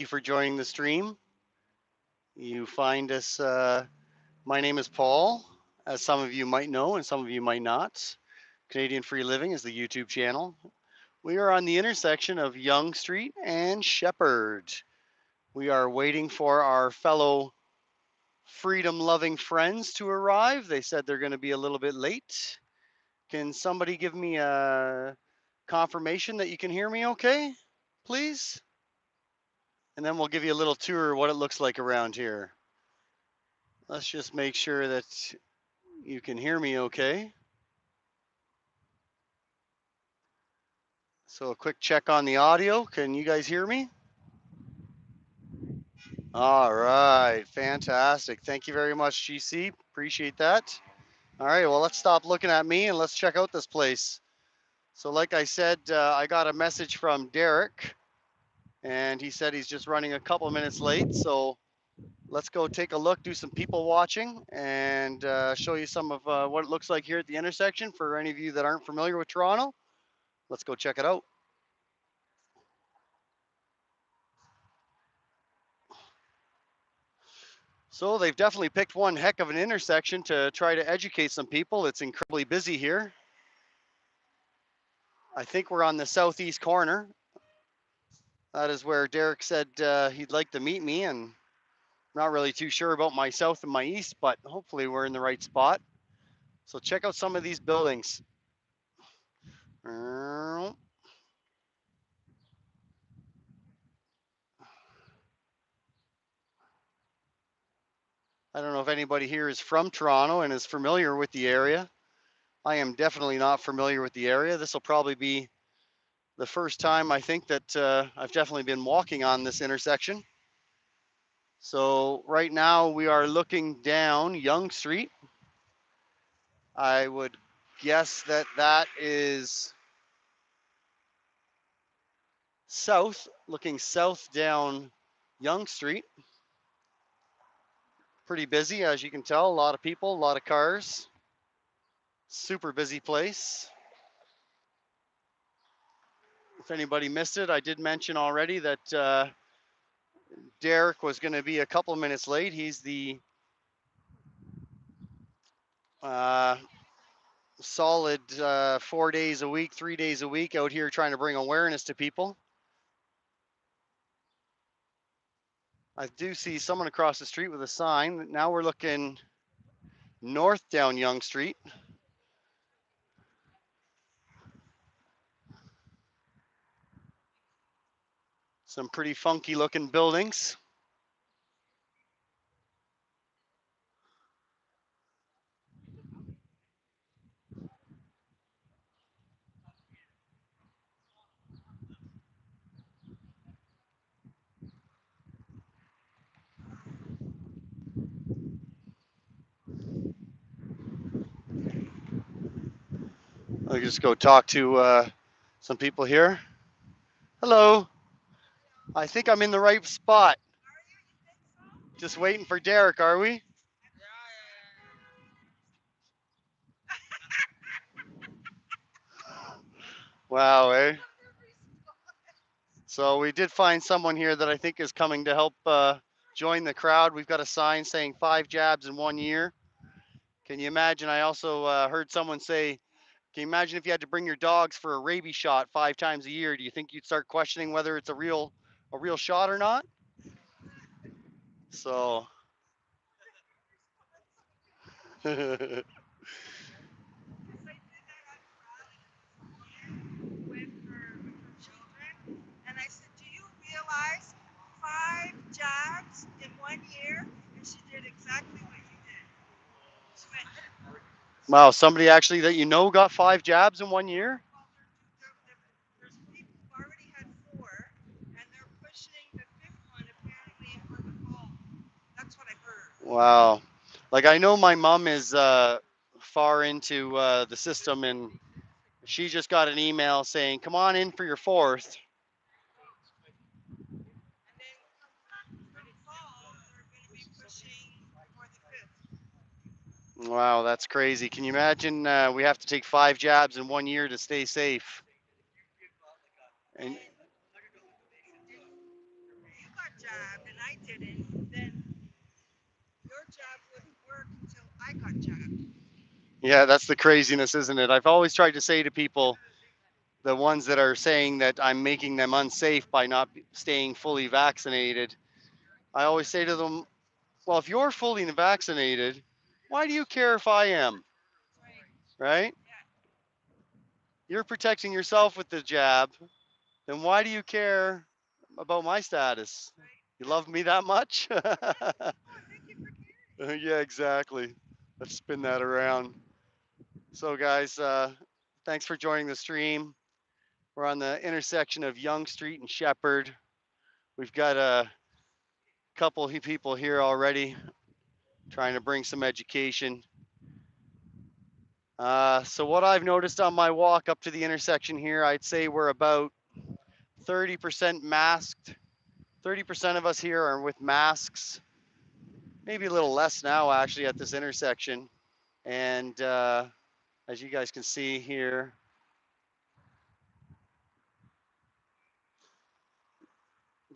you for joining the stream. You find us, my name is Paul, as some of you might know and some of you might not. Canadian Free Living is the YouTube channel. We are on the intersection of Yonge Street and Shepard. We are waiting for our fellow freedom loving friends to arrive. They said they're going to be a little bit late. Can somebody give me a confirmation that you can hear me okay, please? And then we'll give you a little tour of what it looks like around here. Let's just make sure that you can hear me okay. So a quick check on the audio. Can you guys hear me? All right, fantastic. Thank you very much, GC. Appreciate that. All right, well, let's stop looking at me and let's check out this place. So like I said, I got a message from Derek and he said he's just running a couple minutes late. So let's go take a look, do some people watching, and show you some of what it looks like here at the intersection for any of you that aren't familiar with Toronto. Let's go check it out. So they've definitely picked one heck of an intersection to try to educate some people. It's incredibly busy here. I think we're on the southeast corner. That is where Derek said he'd like to meet me, and I'm not really too sure about my south and my east, but hopefully we're in the right spot. So check out some of these buildings. I don't know if anybody here is from Toronto and is familiar with the area. I am definitely not familiar with the area. This will probably be the first time I think that I've definitely been walking on this intersection. So right now we are looking down Yonge Street. I would guess that that is south, looking south down Yonge Street. Pretty busy, as you can tell. A lot of people, a lot of cars. Super busy place. If anybody missed it, I did mention already that Derek was going to be a couple minutes late. He's the uh, solid 4 days a week, 3 days a week out here trying to bring awareness to people. I do see someone across the street with a sign. Now we're looking north down Yonge Street. Some pretty funky looking buildings. I'll just go talk to some people here. Hello. I think I'm in the right spot. Just waiting for Derek, are we? Wow, eh? So we did find someone here that I think is coming to help join the crowd. We've got a sign saying 5 jabs in 1 year. Can you imagine? I also heard someone say, can you imagine if you had to bring your dogs for a rabies shot 5 times a year? Do you think you'd start questioning whether it's a real shot or not? So wow, somebody actually that you know got 5 jabs in 1 year? Wow. Like I know my mom is far into the system and she just got an email saying, "Come on in for your fourth." Wow, that's crazy. Can you imagine we have to take 5 jabs in 1 year to stay safe? And jabbed and I didn't, then your jab wouldn't work until I got jabbed. Yeah, that's the craziness, isn't it? I've always tried to say to people, the ones that are saying that I'm making them unsafe by not staying fully vaccinated, I always say to them, well, if you're fully vaccinated, why do you care if I am? Right. Right? Yeah. You're protecting yourself with the jab, then why do you care about my status? Right. You Yeah. love me that much? Oh, thank you for caring. Yeah, exactly. Let's spin that around. So, guys, thanks for joining the stream. We're on the intersection of Yonge Street and Shepard. We've got a couple of people here already trying to bring some education. So, what I've noticed on my walk up to the intersection here, I'd say we're about 30% masked. 30% of us here are with masks, maybe a little less now actually at this intersection. And as you guys can see here,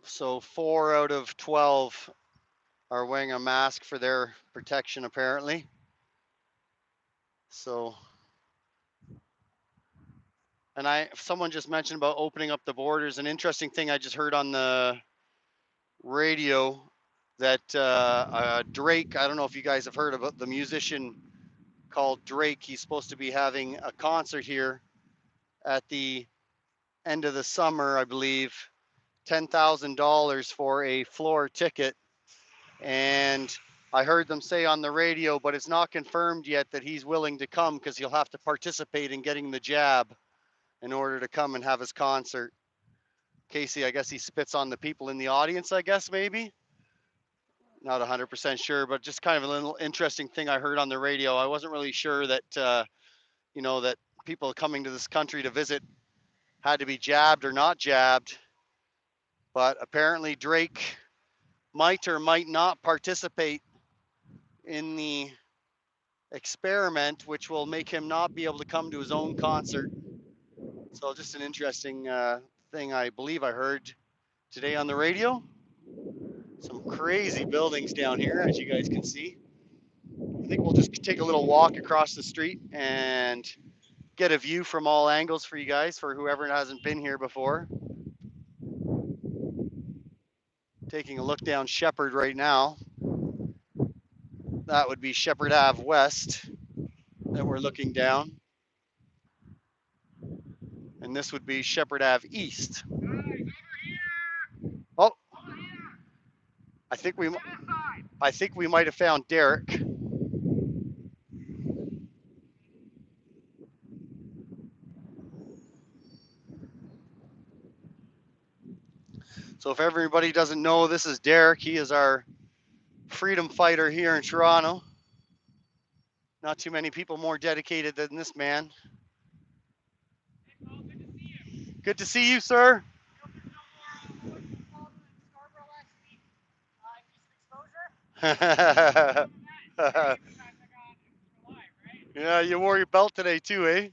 so 4 out of 12 are wearing a mask for their protection apparently. So, and someone just mentioned about opening up the borders. An interesting thing I just heard on the radio that Drake, I don't know if you guys have heard about the musician called Drake. He's supposed to be having a concert here at the end of the summer, I believe. $10,000 for a floor ticket. And I heard them say on the radio, but it's not confirmed yet that he's willing to come because he'll have to participate in getting the jab in order to come and have his concert. Casey, I guess he spits on the people in the audience, I guess, maybe. Not 100% sure, but just kind of a little interesting thing I heard on the radio. I wasn't really sure that, that people coming to this country to visit had to be jabbed or not jabbed. But apparently, Drake might or might not participate in the experiment, which will make him not be able to come to his own concert. So, just an interesting thing I believe I heard today on the radio. Some crazy buildings down here, as you guys can see. I think we'll just take a little walk across the street and get a view from all angles for you guys, for whoever hasn't been here before. Taking a look down Shepard right now. That would be Shepard Ave West that we're looking down. And this would be Shepard Ave East. Oh, I think we I think we might have found Derek. So if everybody doesn't know, this is Derek. He is our freedom fighter here in Toronto. Not too many people more dedicated than this man. Good to see you, sir. Yeah, you wore your belt today too, eh?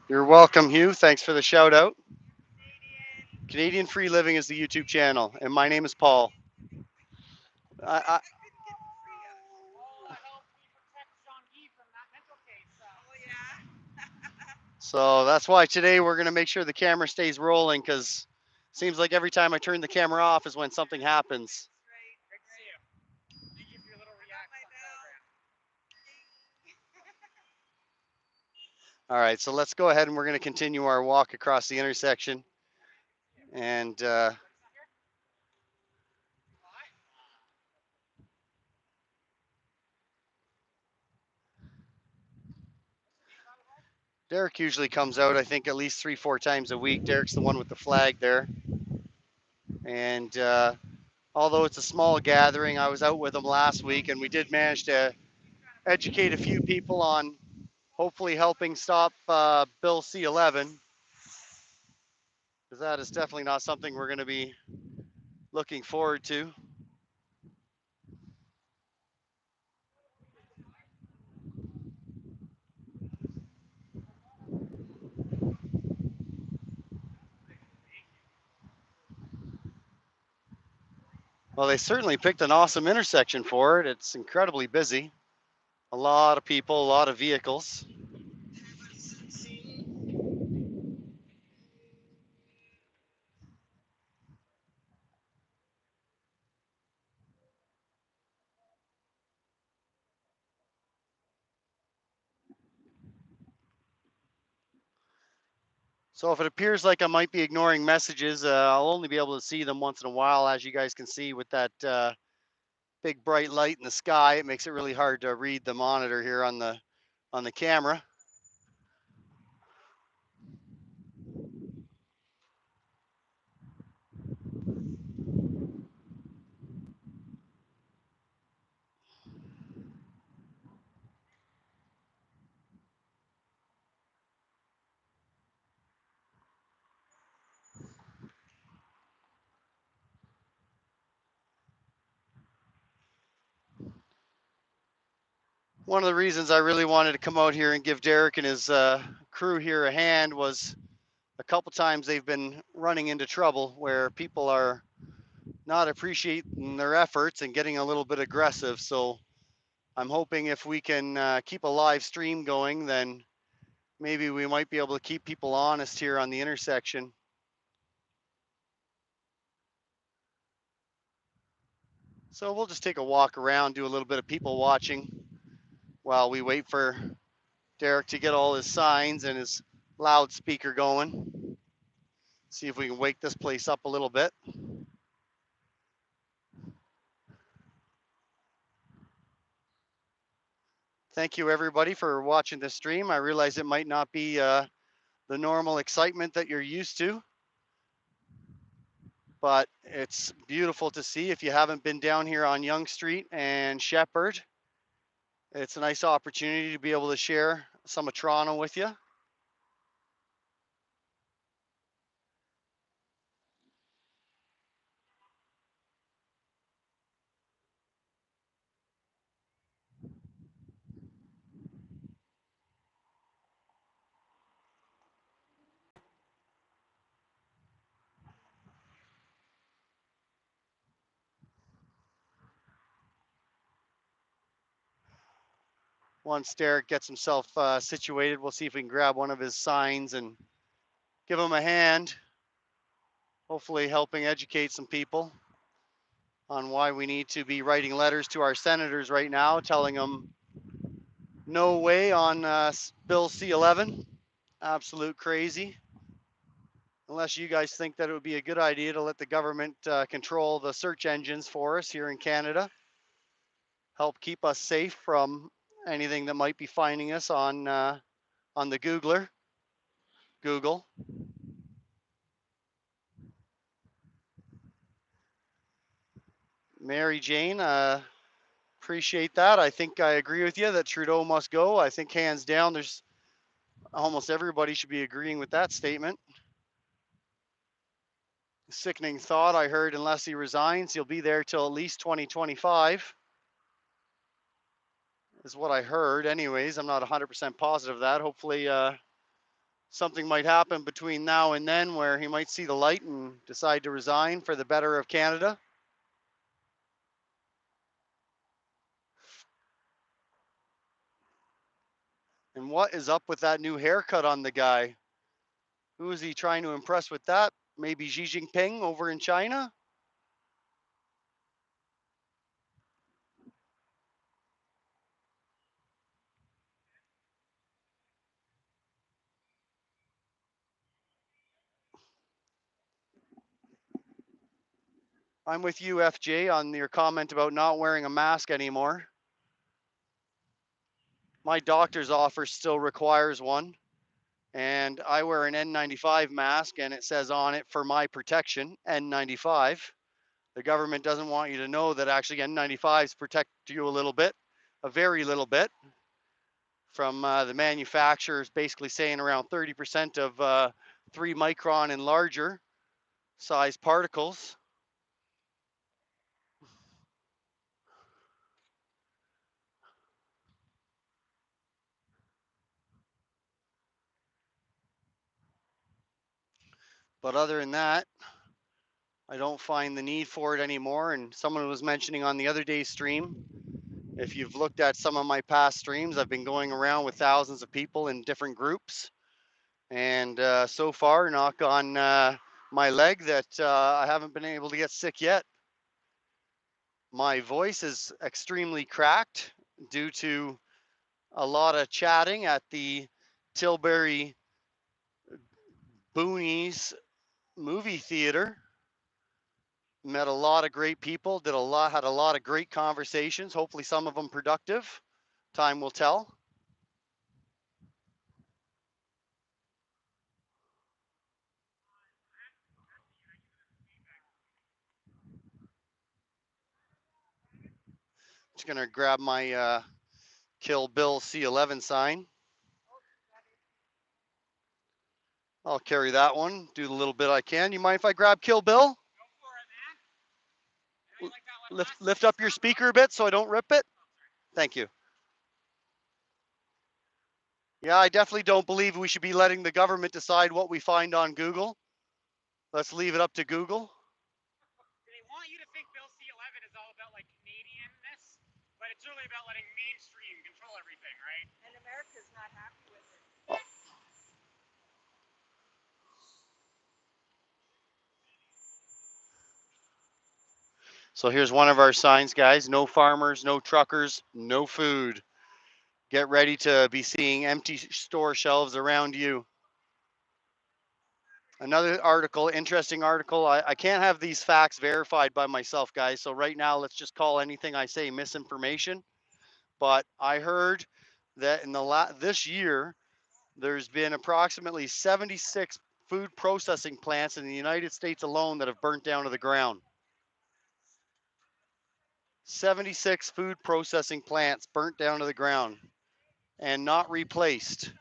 You're welcome, Hugh. Thanks for the shout out. Canadian Free Living is the YouTube channel, and my name is Paul. I, so that's why today we're going to make sure the camera stays rolling because it seems like every time I turn the camera off is when something happens. All right, so let's go ahead and we're going to continue our walk across the intersection. And Derek usually comes out, I think, at least 3-4 times a week. Derek's the one with the flag there. And although it's a small gathering, I was out with him last week, and we did manage to educate a few people on hopefully helping stop Bill C-11, because that is definitely not something we're going to be looking forward to. Well, they certainly picked an awesome intersection for it. It's incredibly busy. A lot of people, a lot of vehicles. So if it appears like I might be ignoring messages, I'll only be able to see them once in a while. As you guys can see with that big bright light in the sky, it makes it really hard to read the monitor here on the camera. One of the reasons I really wanted to come out here and give Derek and his crew here a hand was a couple times they've been running into trouble where people are not appreciating their efforts and getting a little bit aggressive. So I'm hoping if we can keep a live stream going, then maybe we might be able to keep people honest here on the intersection. So we'll just take a walk around, do a little bit of people watching while we wait for Derek to get all his signs and his loudspeaker going. See if we can wake this place up a little bit. Thank you everybody for watching this stream. I realize it might not be the normal excitement that you're used to, but it's beautiful to see. If you haven't been down here on Yonge Street and Shepard, it's a nice opportunity to be able to share some of Toronto with you. Once Derek gets himself situated, we'll see if we can grab one of his signs and give him a hand, hopefully helping educate some people on why we need to be writing letters to our senators right now, telling them no way on Bill C-11. Absolute crazy. Unless you guys think that it would be a good idea to let the government control the search engines for us here in Canada, help keep us safe from anything that might be finding us on the Google. Mary Jane, appreciate that. I think I agree with you that Trudeau must go. I think hands down, there's almost everybody should be agreeing with that statement. Sickening thought. I heard unless he resigns, he'll be there till at least 2025. Is what I heard. Anyways, I'm not 100% positive of that. Hopefully, something might happen between now and then where he might see the light and decide to resign for the better of Canada. And what is up with that new haircut on the guy? Who is he trying to impress with that? Maybe Xi Jinping over in China? I'm with you, FJ, on your comment about not wearing a mask anymore. My doctor's offer still requires one. and I wear an N95 mask, and it says on it, "For my protection, N95." The government doesn't want you to know that actually N95s protect you a little bit, a very little bit, from the manufacturers basically saying around 30% of 3 micron and larger size particles. But other than that, I don't find the need for it anymore. And someone was mentioning on the other day's stream, if you've looked at some of my past streams, I've been going around with thousands of people in different groups. And so far, knock on my leg, that I haven't been able to get sick yet. My voice is extremely cracked due to a lot of chatting at the Tilbury Boonies movie theater. Met a lot of great people, had a lot of great conversations, hopefully some of them productive. Time will tell. Just gonna grab my Kill Bill C11 sign. I'll carry that one, do the little bit I can. You mind if I grab Kill Bill? Lift up your speaker a bit so I don't rip it. Thank you. Yeah, I definitely don't believe we should be letting the government decide what we find on Google. Let's leave it up to Google. They want you to think Bill C11 is all about like Canadianness, but it's really about letting mainstream control everything, right? And America's not happy with it. So here's one of our signs, guys. No farmers, no truckers, no food. Get ready to be seeing empty store shelves around you. Another article, interesting article. I can't have these facts verified by myself, guys. So right now, let's just call anything I say misinformation. But I heard that in this year, there's been approximately 76 food processing plants in the United States alone that have burnt down to the ground. 76 food processing plants burnt down to the ground and not replaced.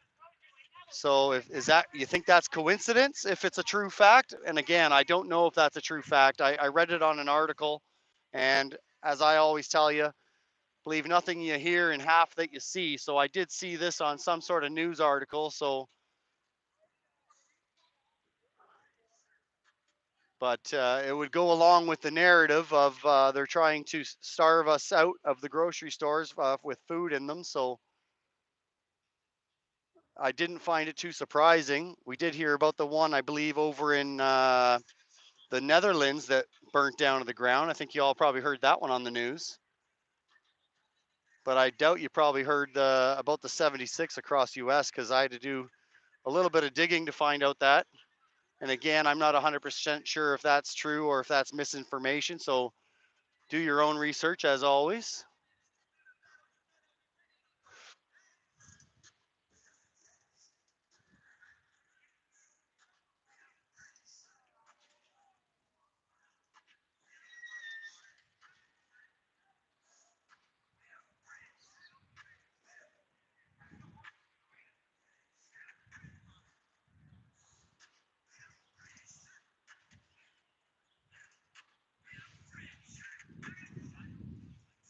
So is that, you think that's coincidence if it's a true fact? And again, I don't know if that's a true fact. I read it on an article, and as I always tell you, believe nothing you hear and half that you see. So I did see this on some sort of news article. So, but it would go along with the narrative of they're trying to starve us out of the grocery stores with food in them. So I didn't find it too surprising. We did hear about the one, I believe, over in the Netherlands that burnt down to the ground. I think you all probably heard that one on the news. But I doubt you probably heard about the 76 across US, because I had to do a little bit of digging to find out that. And again, I'm not 100% sure if that's true or if that's misinformation. So do your own research as always.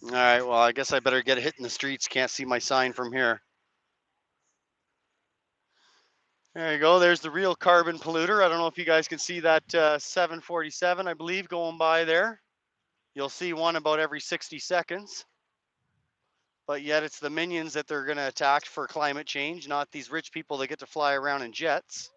All right, well, I guess I better get a hit in the streets. Can't see my sign from here. There you go. There's the real carbon polluter. I don't know if you guys can see that 747, I believe, going by there. You'll see one about every 60 seconds. But yet it's the minions that they're going to attack for climate change, not these rich people that get to fly around in jets.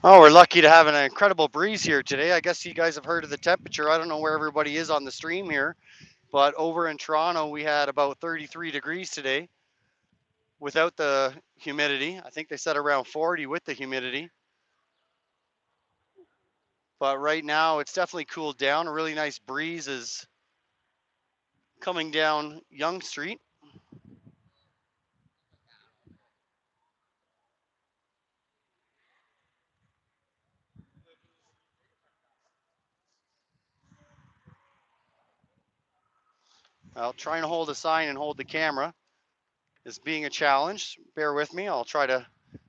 Oh, we're lucky to have an incredible breeze here today. I guess you guys have heard of the temperature. I don't know where everybody is on the stream here, but over in Toronto, we had about 33 degrees today without the humidity. I think they said around 40 with the humidity. But right now, it's definitely cooled down. A really nice breeze is coming down Yonge Street. I'll try and hold a sign and hold the camera is being a challenge. Bear with me. I'll try to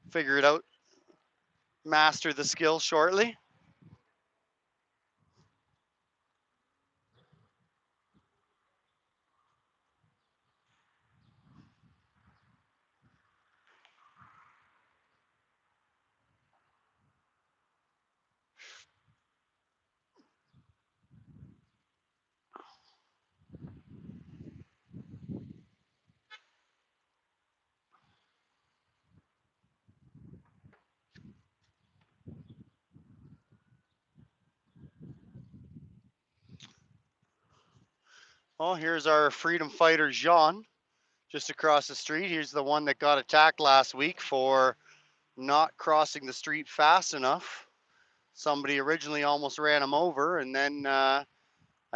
figure it out, master the skill shortly. Oh, here's our freedom fighter, Jean, just across the street. He's the one that got attacked last week for not crossing the street fast enough. Somebody originally almost ran him over, and then I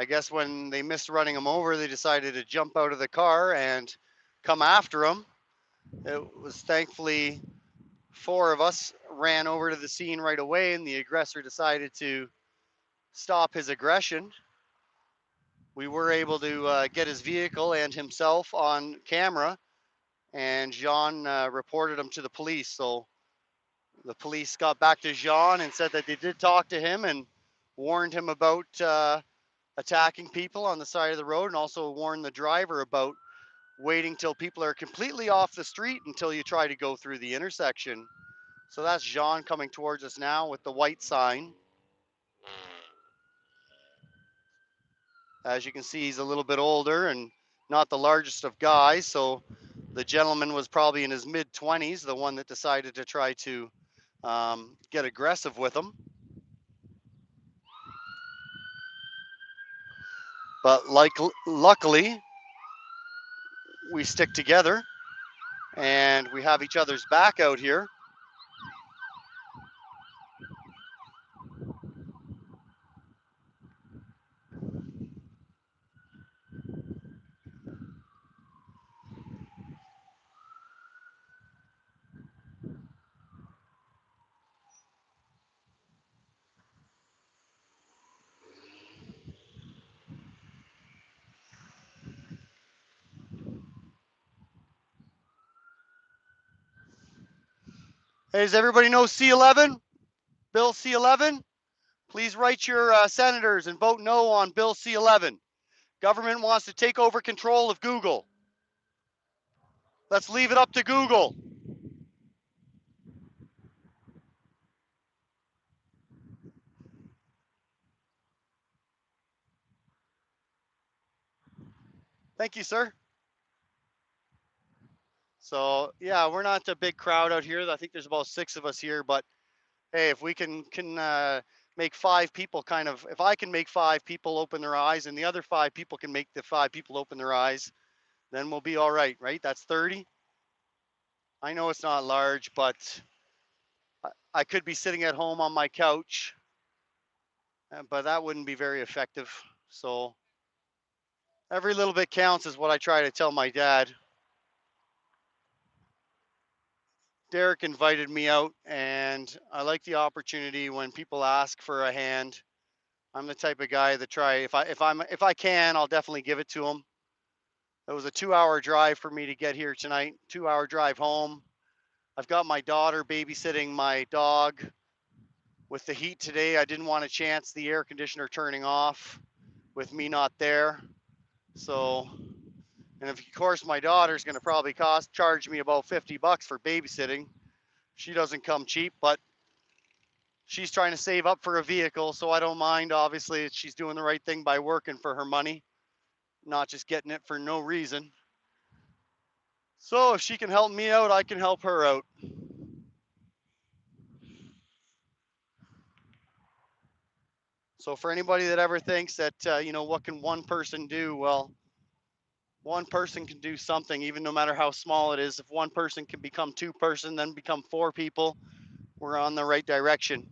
guess when they missed running him over, they decided to jump out of the car and come after him. It was thankfully 4 of us ran over to the scene right away, and the aggressor decided to stop his aggression. We were able to get his vehicle and himself on camera, and Jean reported him to the police. So the police got back to Jean and said that they did talk to him and warned him about attacking people on the side of the road, and also warned the driver about waiting till people are completely off the street until you try to go through the intersection. So that's Jean coming towards us now with the white sign. As you can see, he's a little bit older and not the largest of guys. So the gentleman was probably in his mid 20s, the one that decided to try to get aggressive with him. But luckily, we stick together and we have each other's back out here. Hey, does everybody know C11? Bill C11? Please write your senators and vote no on Bill C11. Government wants to take over control of Google. Let's leave it up to Google. Thank you, sir. So yeah, we're not a big crowd out here. I think there's about 6 of us here, but hey, if we can make 5 people if I can make 5 people open their eyes and the other 5 people can make the 5 people open their eyes, then we'll be all right, right? That's 30. I know it's not large, but I could be sitting at home on my couch, but that wouldn't be very effective. So every little bit counts is what I try to tell my dad. Derek invited me out, and I like the opportunity when people ask for a hand. I'm the type of guy that if I can, I'll definitely give it to them. It was a 2-hour drive for me to get here tonight. 2-hour drive home. I've got my daughter babysitting my dog. With the heat today, I didn't want to chance the air conditioner turning off with me not there. So, and of course my daughter's going to probably charge me about $50 for babysitting. She doesn't come cheap, but she's trying to save up for a vehicle, so I don't mind. Obviously, she's doing the right thing by working for her money, not just getting it for no reason. So if she can help me out, I can help her out. So for anybody that ever thinks that, what can one person do? Well, one person can do something, even no matter how small it is. If one person can become two-person, then become four people, we're on the right direction.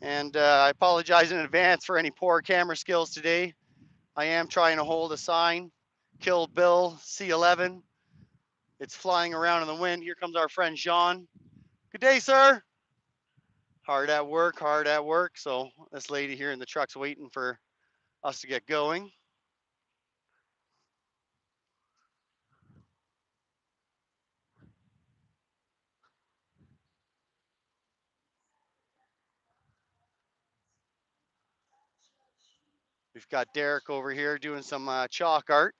And I apologize in advance for any poor camera skills today. I am trying to hold a sign, Kill Bill C11. It's flying around in the wind. Here comes our friend Jean. Good day, sir. Hard at work, hard at work. So this lady here in the truck's waiting for us to get going. We've got Derek over here doing some chalk art.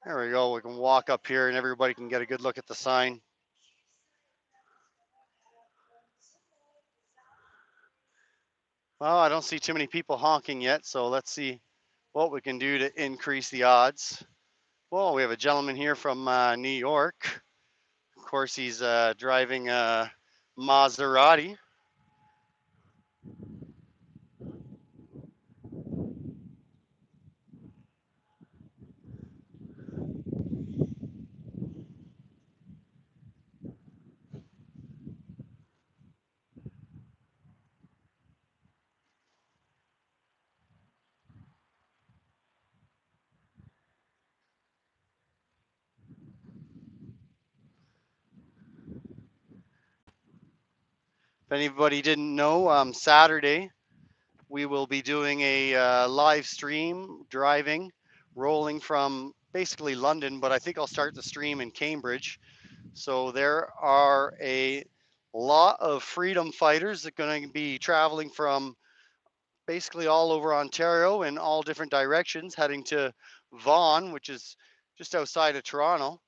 There we go. We can walk up here and everybody can get a good look at the sign. Well, I don't see too many people honking yet, so let's see what we can do to increase the odds. Well, we have a gentleman here from New York. Of course, he's driving a Maserati. If anybody didn't know, Saturday we will be doing a live stream driving, rolling from basically London, but I think I'll start the stream in Cambridge. So there are a lot of freedom fighters that are going to be traveling from basically all over Ontario in all different directions, heading to Vaughan, which is just outside of Toronto.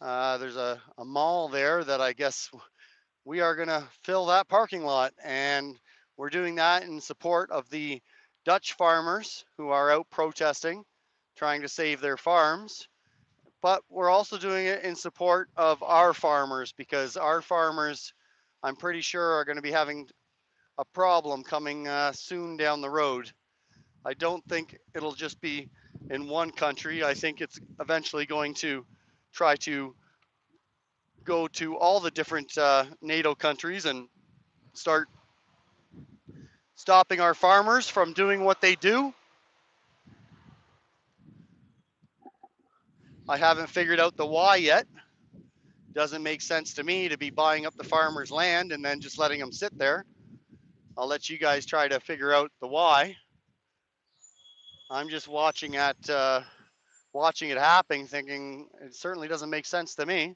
There's a mall there that I guess we are going to fill that parking lot. And we're doing that in support of the Dutch farmers who are out protesting, trying to save their farms. But we're also doing it in support of our farmers because our farmers, I'm pretty sure, are going to be having a problem coming soon down the road. I don't think it'll just be in one country. I think it's eventually going to try to go to all the different NATO countries and start stopping our farmers from doing what they do. I haven't figured out the why yet. Doesn't make sense to me to be buying up the farmers' land and then just letting them sit there. I'll let you guys try to figure out the why. I'm just watching it happen, thinking it certainly doesn't make sense to me.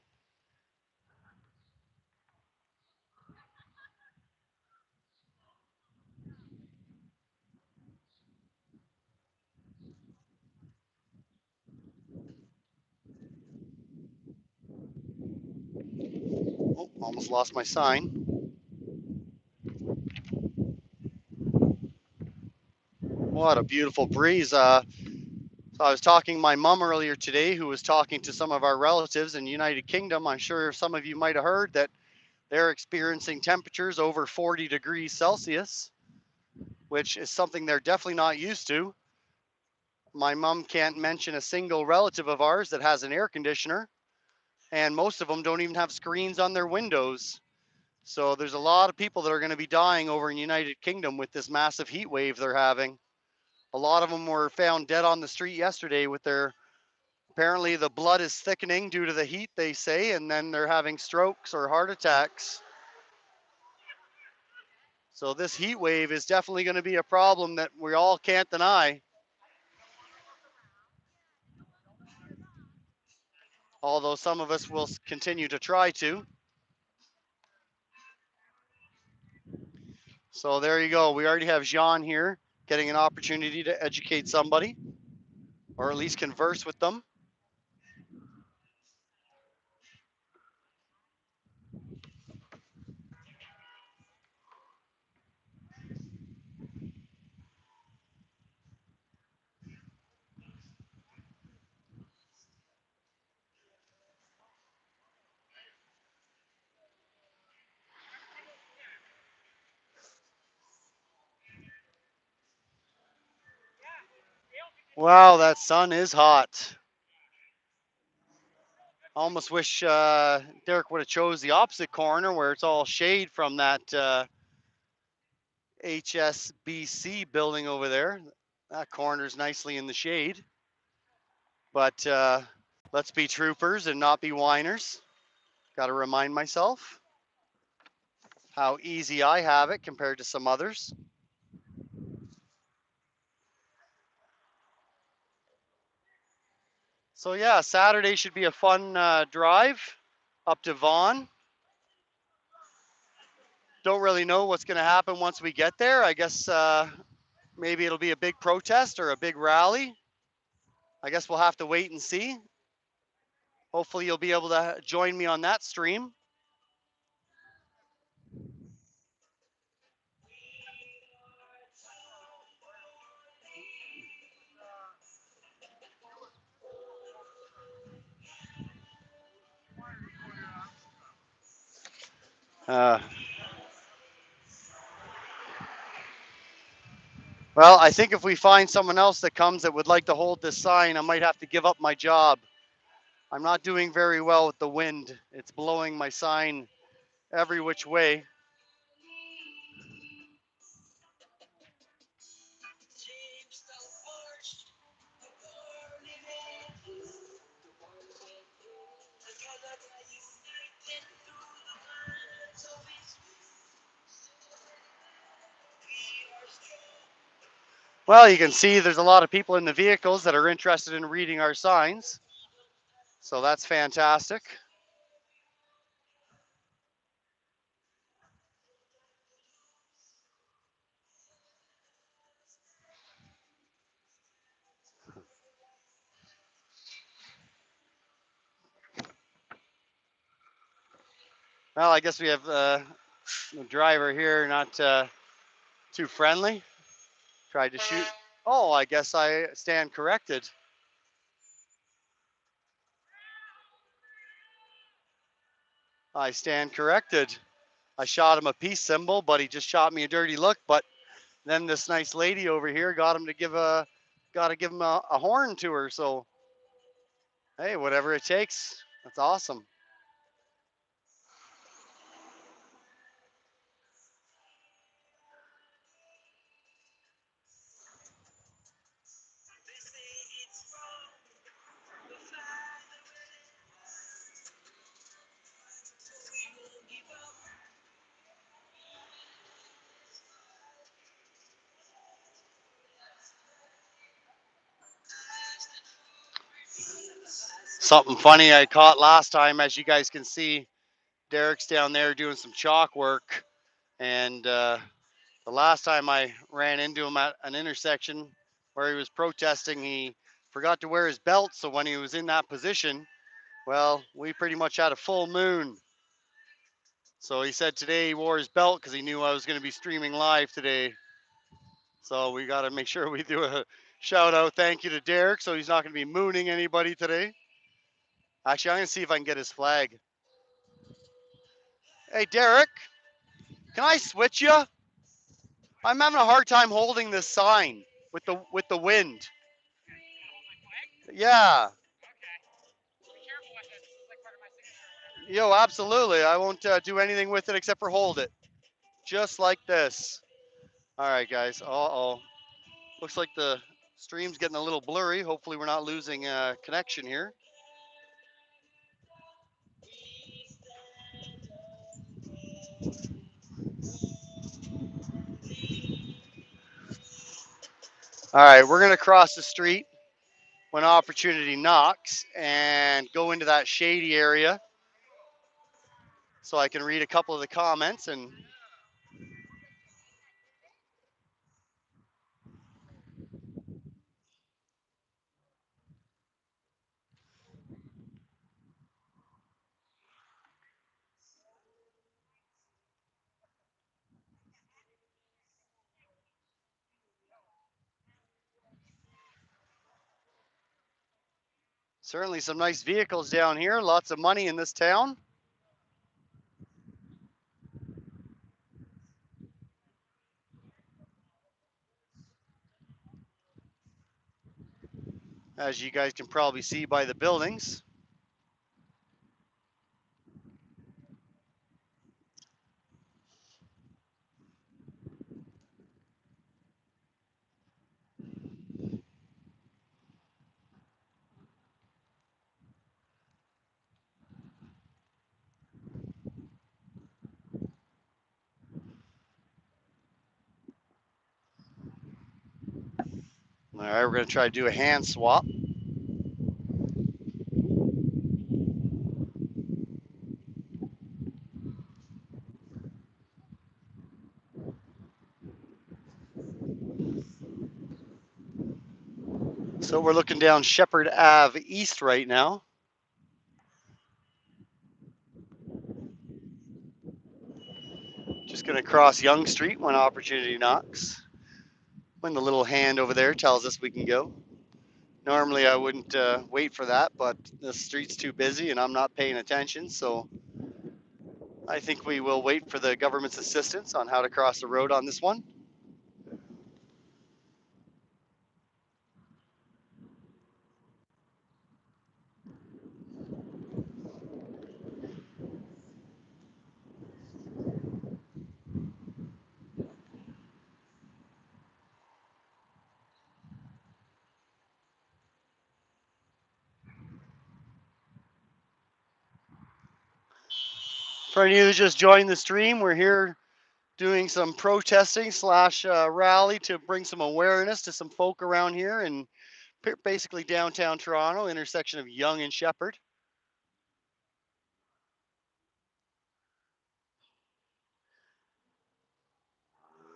Oh, almost lost my sign. What a beautiful breeze. So I was talking to my mom earlier today, who was talking to some of our relatives in the United Kingdom. I'm sure some of you might have heard that they're experiencing temperatures over 40 degrees Celsius, which is something they're definitely not used to. My mom can't mention a single relative of ours that has an air conditioner, and most of them don't even have screens on their windows. So there's a lot of people that are going to be dying over in the United Kingdom with this massive heat wave they're having. A lot of them were found dead on the street yesterday with their, apparently the blood is thickening due to the heat, they say, and then they're having strokes or heart attacks. So this heat wave is definitely going to be a problem that we all can't deny. Although some of us will continue to try to. So there you go. We already have Jean here getting an opportunity to educate somebody or at least converse with them. Wow, that sun is hot. I almost wish Derek would have chose the opposite corner where it's all shade from that HSBC building over there. That corner's nicely in the shade. But let's be troopers and not be whiners. Got to remind myself how easy I have it compared to some others. So yeah, Saturday should be a fun drive up to Vaughan. Don't really know what's going to happen once we get there. I guess maybe it'll be a big protest or a big rally. I guess we'll have to wait and see. Hopefully you'll be able to join me on that stream. Uh, well, I think if we find someone else that comes that would like to hold this sign, I might have to give up my job. I'm not doing very well with the wind. It's blowing my sign every which way. Well, you can see there's a lot of people in the vehicles that are interested in reading our signs. So that's fantastic. Well, I guess we have the driver here not too friendly. Tried to shoot. Oh, I guess I stand corrected. I stand corrected. I shot him a peace symbol, but he just shot me a dirty look. But then this nice lady over here got him to give him a horn to her. So, hey, whatever it takes. That's awesome. Something funny I caught last time, as you guys can see, Derek's down there doing some chalk work. And the last time I ran into him at an intersection where he was protesting, he forgot to wear his belt. So when he was in that position, well, we pretty much had a full moon. So he said today he wore his belt because he knew I was going to be streaming live today. So we got to make sure we do a shout out thank you to Derek so he's not going to be mooning anybody today. Actually, I'm going to see if I can get his flag. Hey, Derek, can I switch you? I'm having a hard time holding this sign with the wind. Yeah. Yo, absolutely. I won't do anything with it except for hold it. Just like this. All right, guys. Uh-oh. Looks like the stream's getting a little blurry. Hopefully we're not losing connection here. All right, we're going to cross the street when opportunity knocks and go into that shady area so I can read a couple of the comments. And Certainly some nice vehicles down here. Lots of money in this town. As you guys can probably see by the buildings. All right, we're going to try to do a hand swap. So we're looking down Shepard Ave East right now. Just going to cross Yonge Street when opportunity knocks. When the little hand over there tells us we can go. Normally I wouldn't wait for that, but the street's too busy and I'm not paying attention, so I think we will wait for the government's assistance on how to cross the road on this one. For any of you that just joined the stream, we're here doing some protesting slash rally to bring some awareness to some folk around here in basically downtown Toronto, intersection of Yonge and Shepard.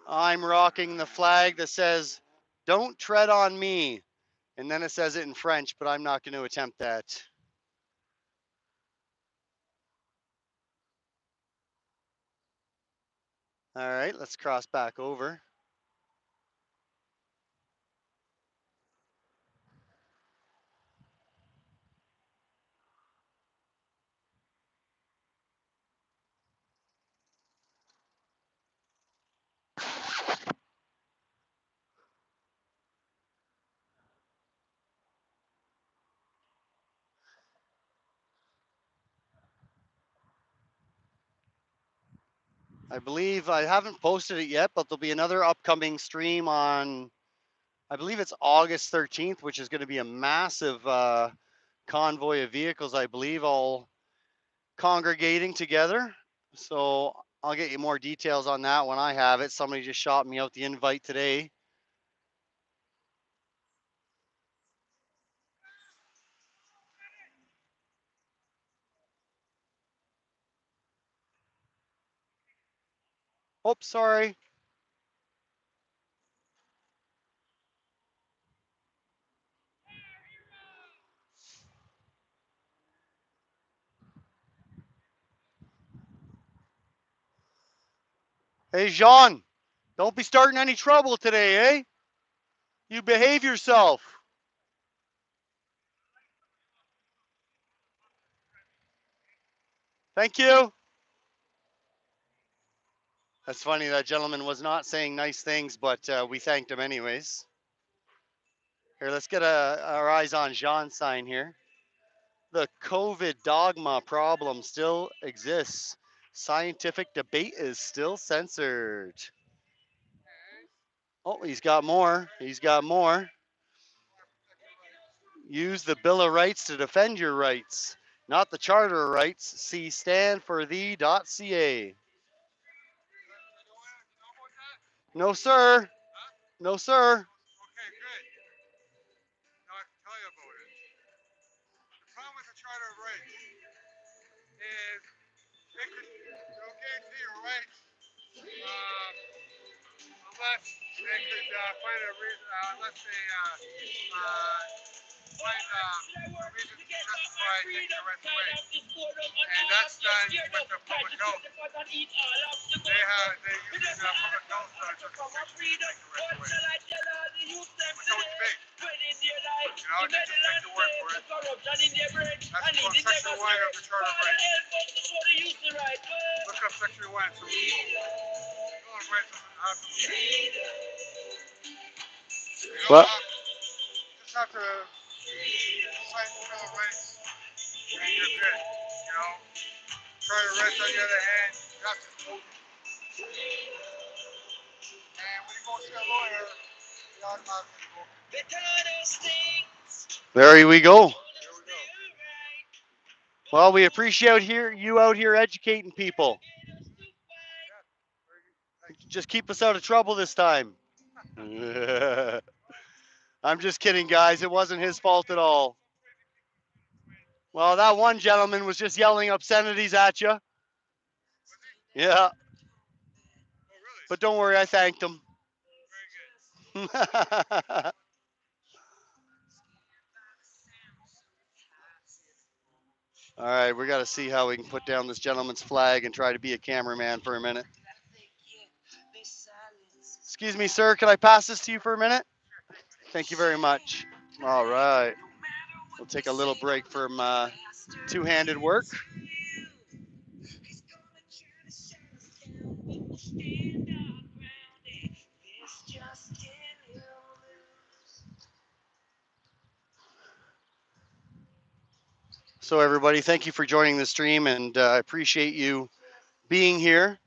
I'm rocking the flag that says, "Don't tread on me." And then it says it in French, but I'm not going to attempt that. All right, let's cross back over. I believe I haven't posted it yet, but there'll be another upcoming stream on, I believe it's August 13th, which is going to be a massive convoy of vehicles, I believe, all congregating together. So I'll get you more details on that when I have it. Somebody just shot me out the invite today. Oh, sorry. Hey, Jean, don't be starting any trouble today, eh? You behave yourself. Thank you. That's funny. That gentleman was not saying nice things, but we thanked him anyways. Here, let's get our eyes on Jean's sign here. The COVID dogma problem still exists. Scientific debate is still censored. Oh, he's got more. He's got more. Use the Bill of Rights to defend your rights, not the Charter of Rights. See standforthee.ca. No, sir. No, sir. Okay, good. Now I can tell you about it. The problem with the Charter of Rights is it'll guarantee your rights unless they could find a reason, unless they find a reason to justify taking your rights away. And that's done with the public health. They use public health justification to take your rights away. Without debate. You know, they just take the word for it. That's called Section 1 of the Charter of Rights. Look up Section 1. So Bill of Rights doesn't have to be. You don't Well, just have to cite the Bill of Rights and you're good. You know? Charter of Rights, on the other hand, you have to vote. And when you go see a lawyer, you automatically vote. there we go. There we go. Well, we appreciate you out here educating people. Yeah. Very good. Thanks. Just keep us out of trouble this time. I'm just kidding, guys. It wasn't his fault at all. Well, that one gentleman was just yelling obscenities at you. Yeah, Oh, really? but don't worry, I thanked him. Very good. All right, we got to see how we can put down this gentleman's flag and try to be a cameraman for a minute. Excuse me, sir. Can I pass this to you for a minute? Thank you very much. All right. We'll take a little break from two-handed work. So everybody, thank you for joining the stream, and I appreciate you being here.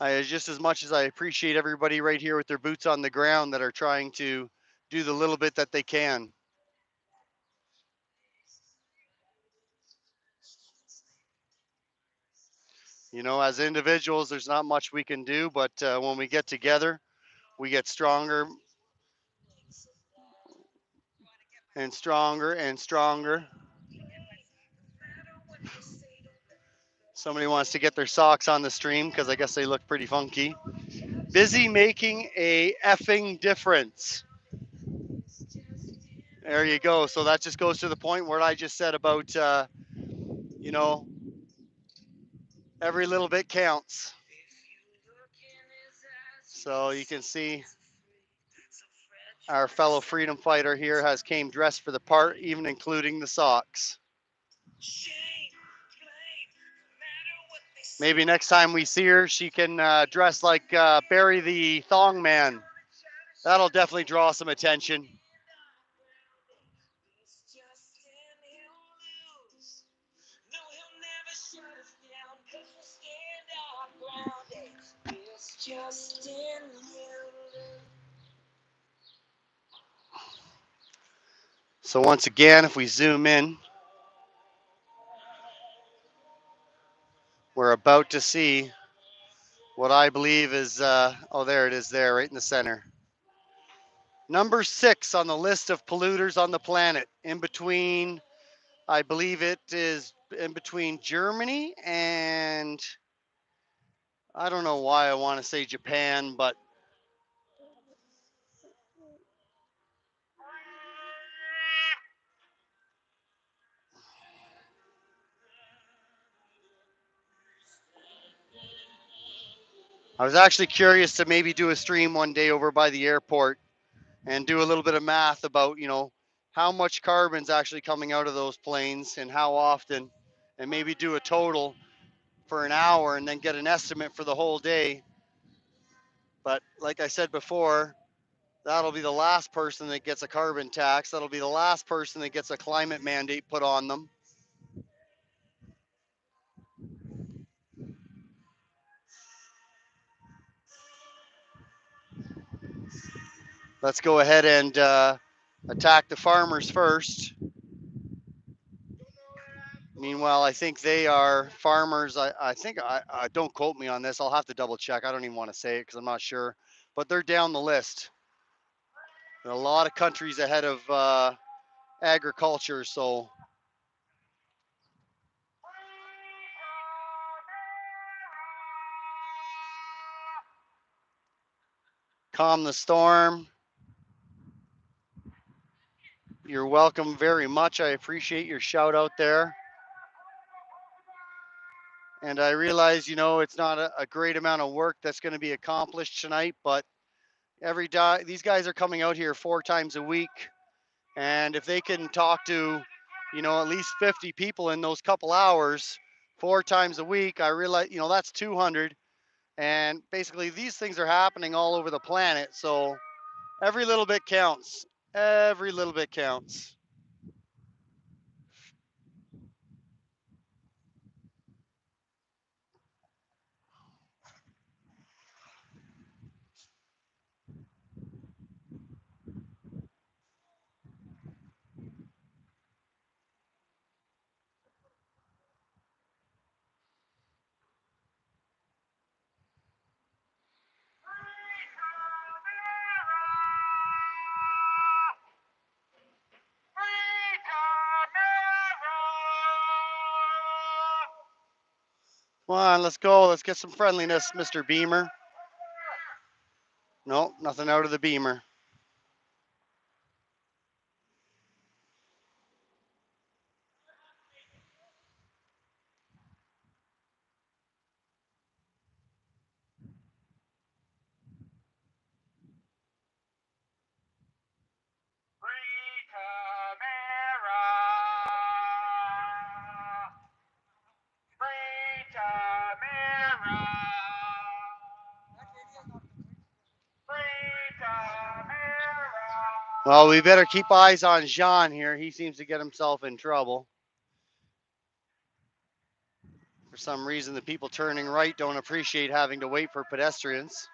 Just as much as I appreciate everybody right here with their boots on the ground that are trying to do the little bit that they can. You know, as individuals, there's not much we can do, but when we get together, we get stronger and stronger and stronger. Somebody wants to get their socks on the stream because I guess they look pretty funky. Busy making a effing difference. There you go. So that just goes to the point where I just said about, you know, every little bit counts. So you can see our fellow freedom fighter here has came dressed for the part, even including the socks. Maybe next time we see her, she can dress like Barry the Thong Man. That'll definitely draw some attention. So once again, if we zoom in, we're about to see what I believe is, oh, there it is there, right in the center. Number 6 on the list of polluters on the planet, in between, I believe it is in between Germany and, I don't know why I want to say Japan, but I was actually curious to maybe do a stream one day over by the airport and do a little bit of math about, you know, how much carbon's actually coming out of those planes and how often, and maybe do a total for an hour and then get an estimate for the whole day. But like I said before, that'll be the last person that gets a carbon tax. That'll be the last person that gets a climate mandate put on them. Let's go ahead and attack the farmers first. Meanwhile, I think they are farmers. I think, I don't quote me on this. I'll have to double check. I don't even want to say it because I'm not sure. But they're down the list. There are a lot of countries ahead of agriculture. So calm the storm. You're welcome very much. I appreciate your shout out there. And I realize, you know, it's not a great amount of work that's going to be accomplished tonight, but every day, these guys are coming out here 4 times a week. And if they can talk to, at least 50 people in those couple hours, 4 times a week, I realize, that's 200. And basically, these things are happening all over the planet. So every little bit counts. Every little bit counts. Come on, let's go. Let's get some friendliness, Mr. Beamer. Nope, nothing out of the Beamer. Well, we better keep eyes on Jean here. He seems to get himself in trouble. For some reason, the people turning right don't appreciate having to wait for pedestrians.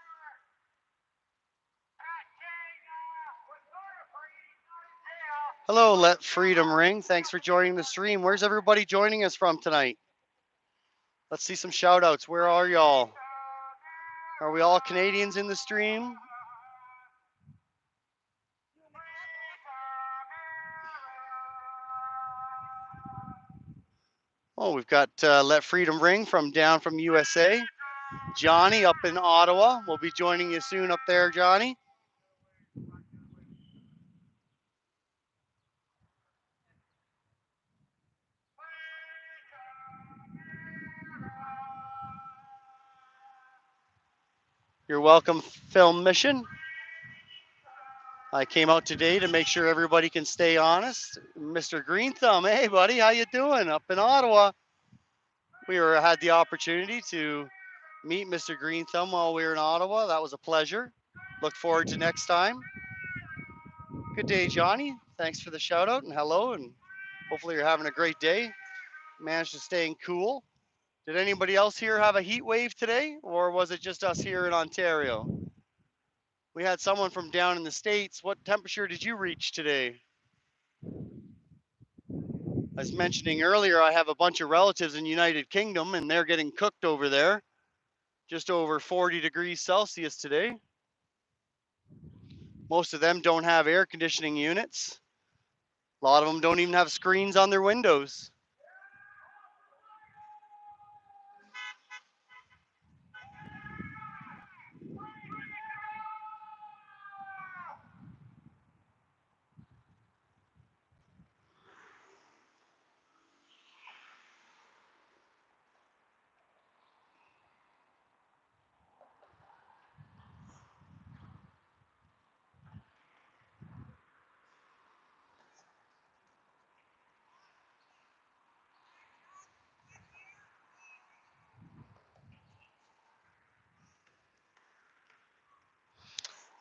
Hello, Let Freedom Ring. Thanks for joining the stream. Where's everybody joining us from tonight? Let's see some shout outs. Where are y'all? Are we all Canadians in the stream? Oh, we've got Let Freedom Ring down from USA. Johnny up in Ottawa. We'll be joining you soon up there, Johnny. You're welcome, Film Mission. I came out today to make sure everybody can stay honest. Mr. Green Thumb, hey buddy, how you doing? Up in Ottawa. We had the opportunity to meet Mr. Green Thumb while we were in Ottawa. That was a pleasure. Look forward to next time. Good day, Johnny. Thanks for the shout out and hello, and hopefully you're having a great day. Managed to stay cool. Did anybody else here have a heat wave today, or was it just us here in Ontario? We had someone from down in the States. What temperature did you reach today? I was mentioning earlier, I have a bunch of relatives in the United Kingdom, and they're getting cooked over there. Just over 40 degrees Celsius today. Most of them don't have air conditioning units. A lot of them don't even have screens on their windows.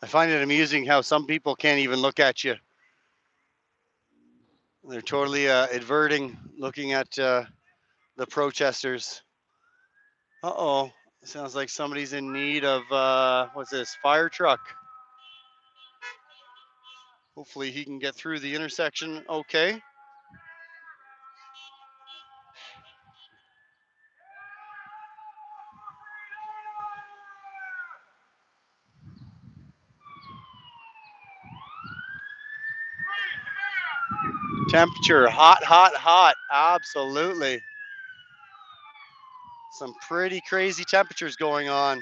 I find it amusing how some people can't even look at you. They're totally averting looking at the protesters. Uh-oh. Sounds like somebody's in need of, what's this, fire truck. Hopefully he can get through the intersection okay. Temperature, hot, hot, hot. Absolutely. Some pretty crazy temperatures going on.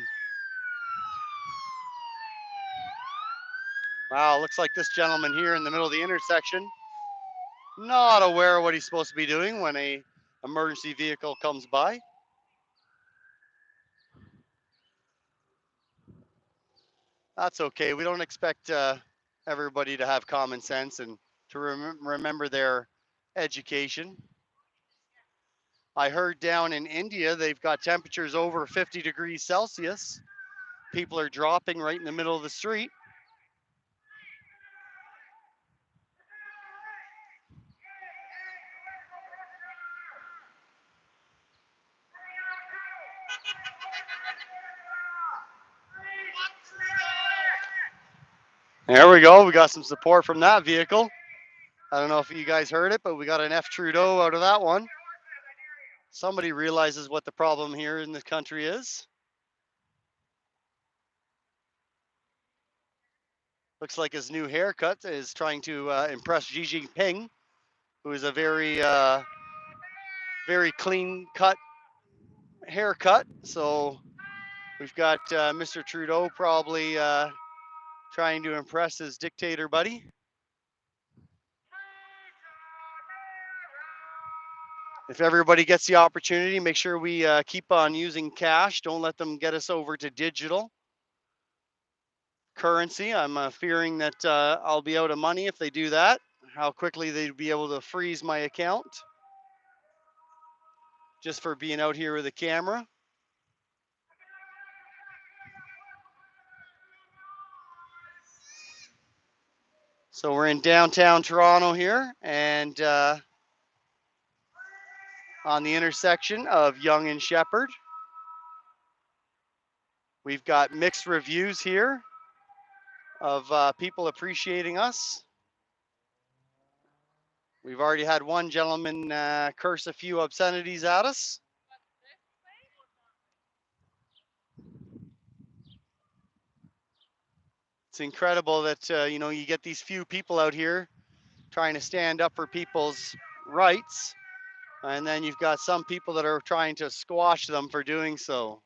Wow, looks like this gentleman here in the middle of the intersection, not aware of what he's supposed to be doing when a emergency vehicle comes by. That's okay. We don't expect everybody to have common sense and to remember their education. I heard down in India they've got temperatures over 50 degrees Celsius. People are dropping right in the middle of the street. There we go. We got some support from that vehicle. I don't know if you guys heard it, but we got an F Trudeau out of that one. Somebody realizes what the problem here in this country is. Looks like his new haircut is trying to impress Xi Jinping, who is a very clean cut haircut. So we've got Mr. Trudeau probably trying to impress his dictator buddy. If everybody gets the opportunity, make sure we keep on using cash. Don't let them get us over to digital currency. I'm fearing that I'll be out of money if they do that. How quickly they'd be able to freeze my account just for being out here with a camera. So we're in downtown Toronto here, and on the intersection of Yonge and Shepard. We've got mixed reviews here of people appreciating us. We've already had one gentleman curse a few obscenities at us. It's incredible that you know, you get these few people out here trying to stand up for people's rights, and then you've got some people that are trying to squash them for doing so.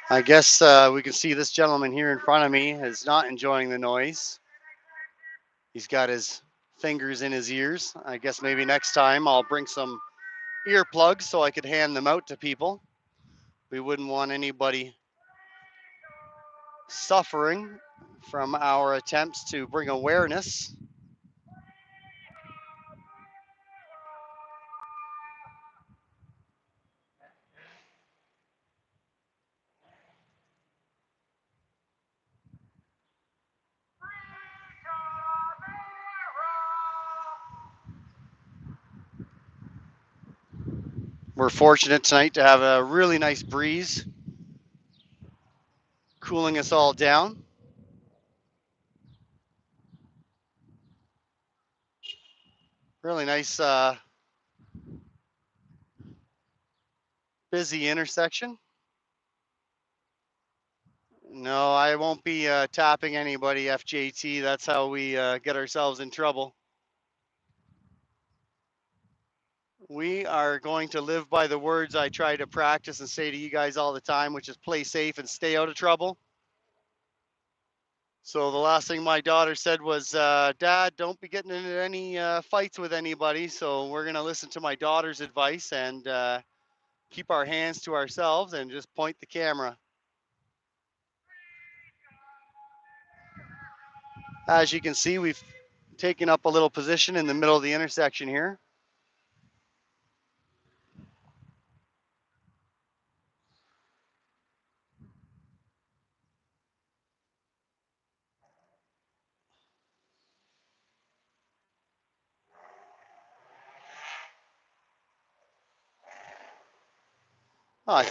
I guess we can see this gentleman here in front of me is not enjoying the noise. He's got his fingers in his ears. I guess maybe next time I'll bring some earplugs so I could hand them out to people. We wouldn't want anybody suffering from our attempts to bring awareness. We're fortunate tonight to have a really nice breeze cooling us all down. Really nice, busy intersection. No, I won't be tapping anybody, FJT. That's how we get ourselves in trouble. We are going to live by the words I try to practice and say to you guys all the time, which is play safe and stay out of trouble. So the last thing my daughter said was, Dad, don't be getting into any fights with anybody. So we're going to listen to my daughter's advice and keep our hands to ourselves and just point the camera. As you can see, we've taken up a little position in the middle of the intersection here. Oh,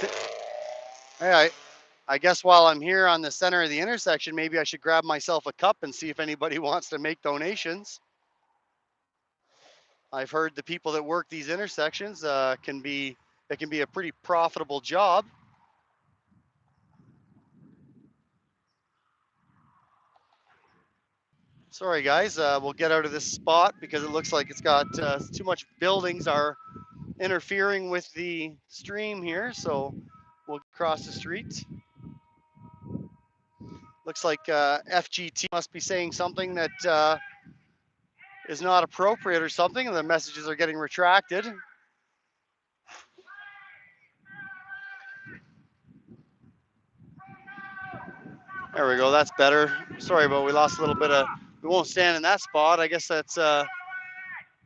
I guess while I'm here on the center of the intersection, maybe I should grab myself a cup and see if anybody wants to make donations. I've heard the people that work these intersections it can be a pretty profitable job. Sorry, guys. We'll get out of this spot because it looks like it's got too much buildings are interfering with the stream here. So we'll cross the street. Looks like FGT must be saying something that is not appropriate or something, and the messages are getting retracted. There we go. That's better. Sorry, but we lost a little bit of. We won't stand in that spot. I guess that's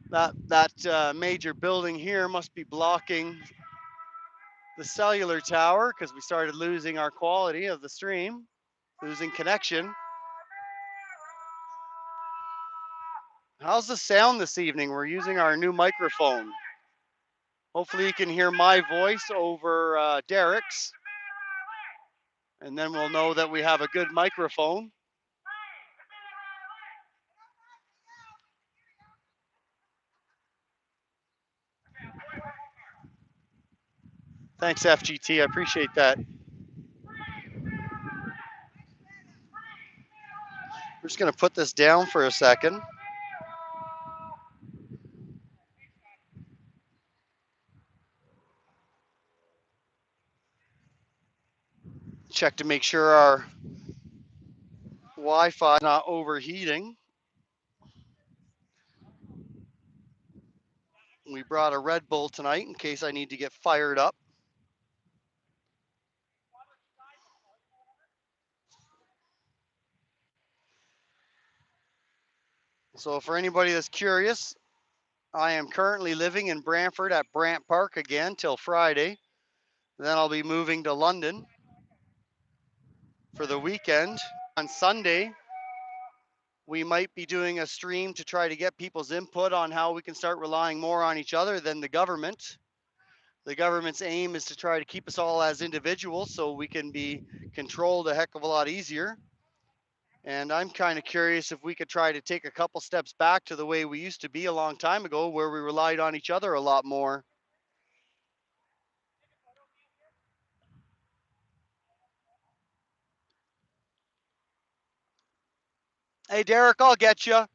that major building here must be blocking the cellular tower because we started losing our quality of the stream, losing connection. How's the sound this evening? We're using our new microphone. Hopefully you can hear my voice over Derek's, and then we'll know that we have a good microphone. Thanks, FGT. I appreciate that. We're just going to put this down for a second. Check to make sure our Wi-Fi is not overheating. We brought a Red Bull tonight in case I need to get fired up. So for anybody that's curious, I am currently living in Brantford at Brant Park again till Friday. Then I'll be moving to London for the weekend. On Sunday, we might be doing a stream to try to get people's input on how we can start relying more on each other than the government. The government's aim is to try to keep us all as individuals so we can be controlled a heck of a lot easier. And I'm kind of curious if we could try to take a couple steps back to the way we used to be a long time ago, where we relied on each other a lot more. Hey, Derek, I'll get you.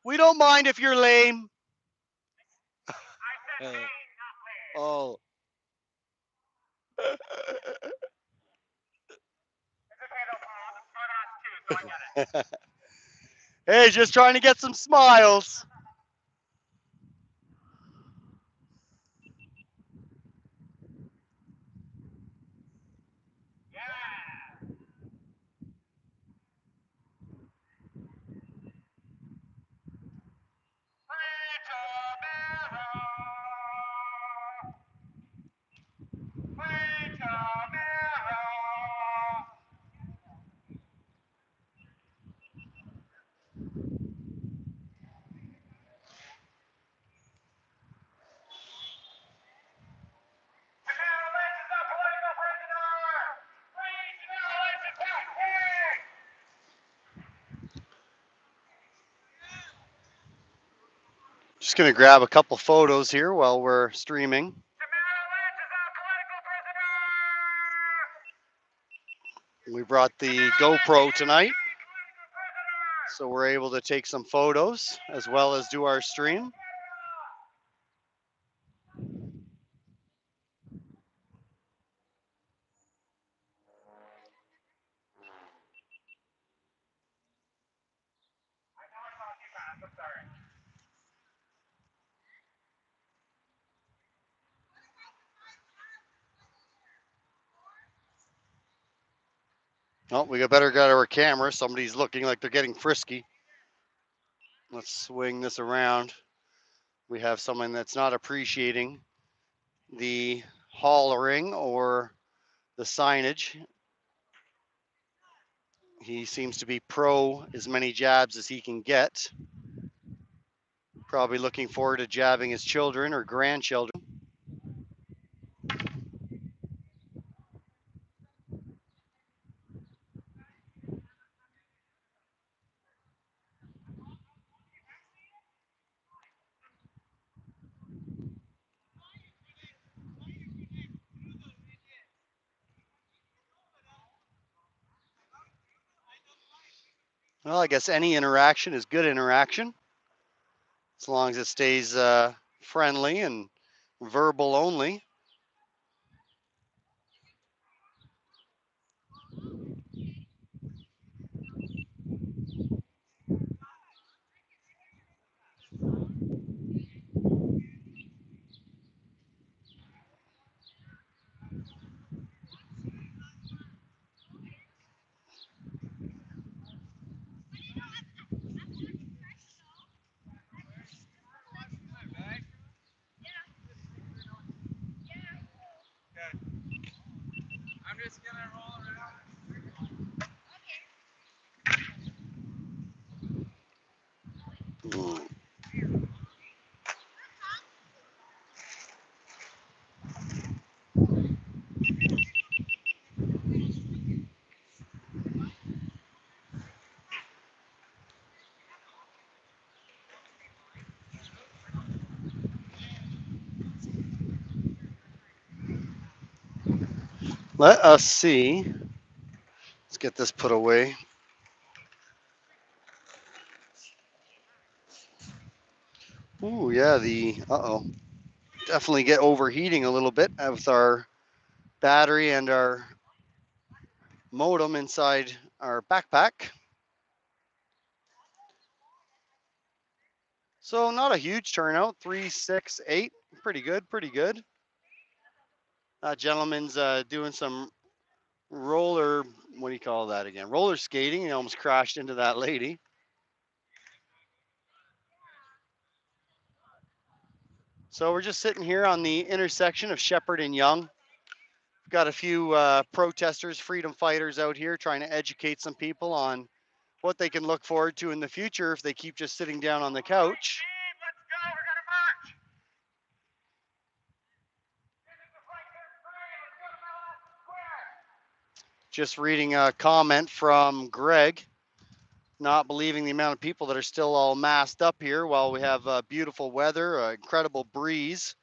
We don't mind if you're lame. Oh. Hey, just trying to get some smiles. Just gonna grab a couple photos here while we're streaming. We brought the GoPro tonight, so we're able to take some photos as well as do our stream. Oh, we better get our camera. Somebody's looking like they're getting frisky. Let's swing this around. We have someone that's not appreciating the hollering or the signage. He seems to be pro as many jabs as he can get. Probably looking forward to jabbing his children or grandchildren. Well, I guess any interaction is good interaction, as long as it stays friendly and verbal only. I'm just gonna roll around. Mm. Let us see. Let's get this put away. Ooh, yeah, uh-oh. Definitely get overheating a little bit with our battery and our modem inside our backpack. So not a huge turnout, 3, 6, 8. Pretty good, pretty good. That gentleman's doing some roller, what do you call that again? Roller skating. He almost crashed into that lady. So we're just sitting here on the intersection of Shepard and Yonge. We've got a few protesters, freedom fighters out here trying to educate some people on what they can look forward to in the future if they keep just sitting down on the couch. Let's go. We're gonna march. Just reading a comment from Greg, not believing the amount of people that are still all masked up here while we have beautiful weather, incredible breeze.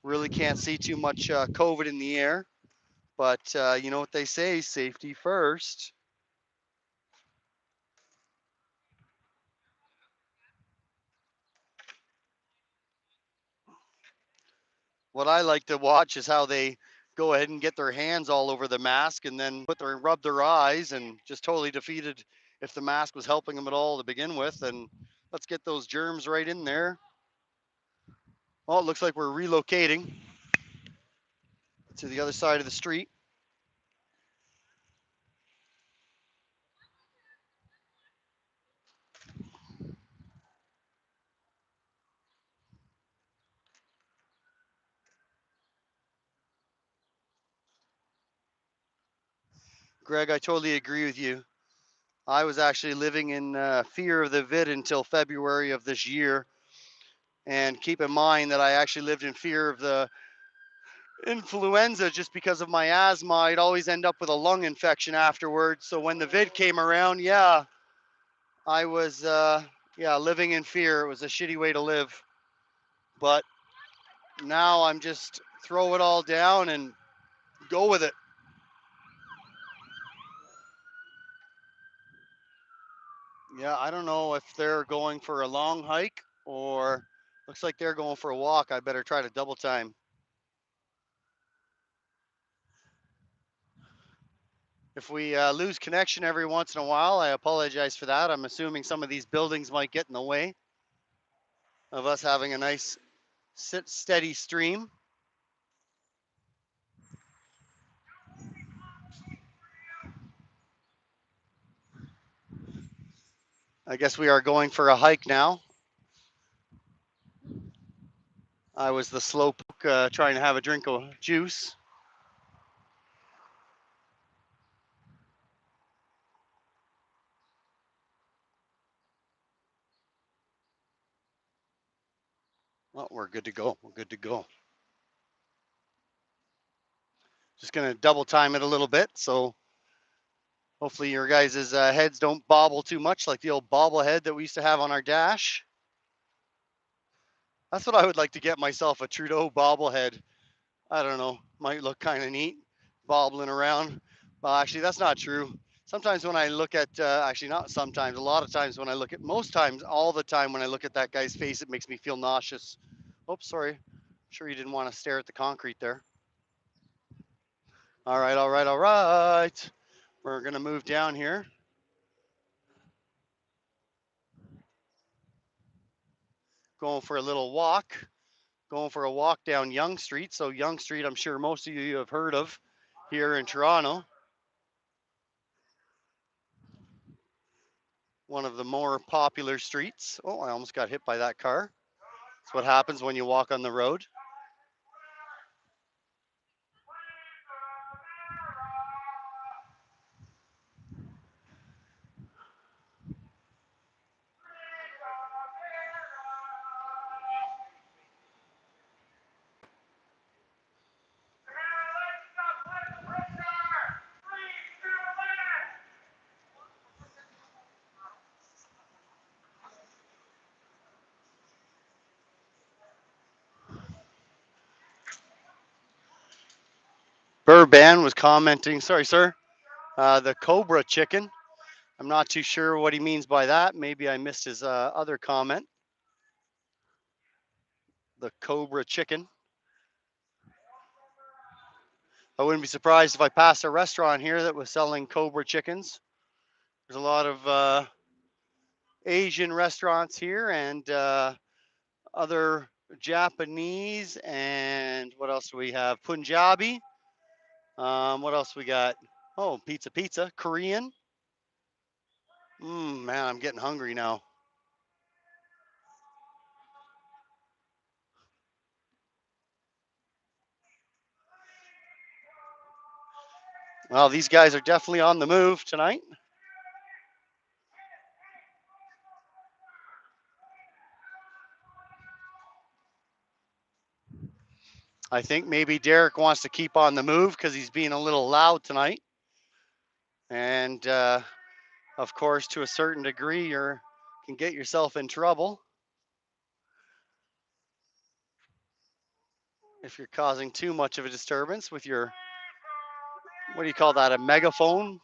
Really can't see too much COVID in the air, but you know what they say, safety first. What I like to watch is how they go ahead and get their hands all over the mask and then rub their eyes and just totally defeated if the mask was helping them at all to begin with. And let's get those germs right in there. Well, it looks like we're relocating to the other side of the street. Greg, I totally agree with you. I was actually living in fear of the vid until February of this year. And keep in mind that I actually lived in fear of the influenza just because of my asthma. I'd always end up with a lung infection afterwards. So when the vid came around, yeah, I was living in fear. It was a shitty way to live. But now I'm just throw it all down and go with it. Yeah, I don't know if they're going for a long hike or looks like they're going for a walk. I better try to double time. If we lose connection every once in a while, I apologize for that. I'm assuming some of these buildings might get in the way of us having a nice steady stream. I guess we are going for a hike now. I was the slowpoke trying to have a drink of juice. Well, we're good to go. We're good to go. Just going to double time it a little bit. So hopefully your guys' heads don't bobble too much like the old bobblehead that we used to have on our dash. That's what I would like to get myself, a Trudeau bobblehead. I don't know. Might look kind of neat, bobbling around. Well, actually, that's not true. Sometimes when I look at, actually not sometimes, a lot of times when I look at, most times, all the time when I look at that guy's face, it makes me feel nauseous. Oops, sorry. Sure you didn't want to stare at the concrete there. All right, all right, all right. We're gonna move down here. Going for a little walk. Going for a walk down Yonge Street. So Yonge Street, I'm sure most of you have heard of here in Toronto. One of the more popular streets. Oh, I almost got hit by that car. That's what happens when you walk on the road. Burban was commenting, sorry, sir, the Cobra chicken. I'm not too sure what he means by that. Maybe I missed his other comment. The Cobra chicken. I wouldn't be surprised if I passed a restaurant here that was selling Cobra chickens. There's a lot of Asian restaurants here and other Japanese and what else do we have? Punjabi. What else we got? Oh, pizza, Korean. Man, I'm getting hungry now. Well, these guys are definitely on the move tonight. I think maybe Derek wants to keep on the move because he's being a little loud tonight. And of course, to a certain degree, you can get yourself in trouble if you're causing too much of a disturbance with your, what do you call that, a megaphone?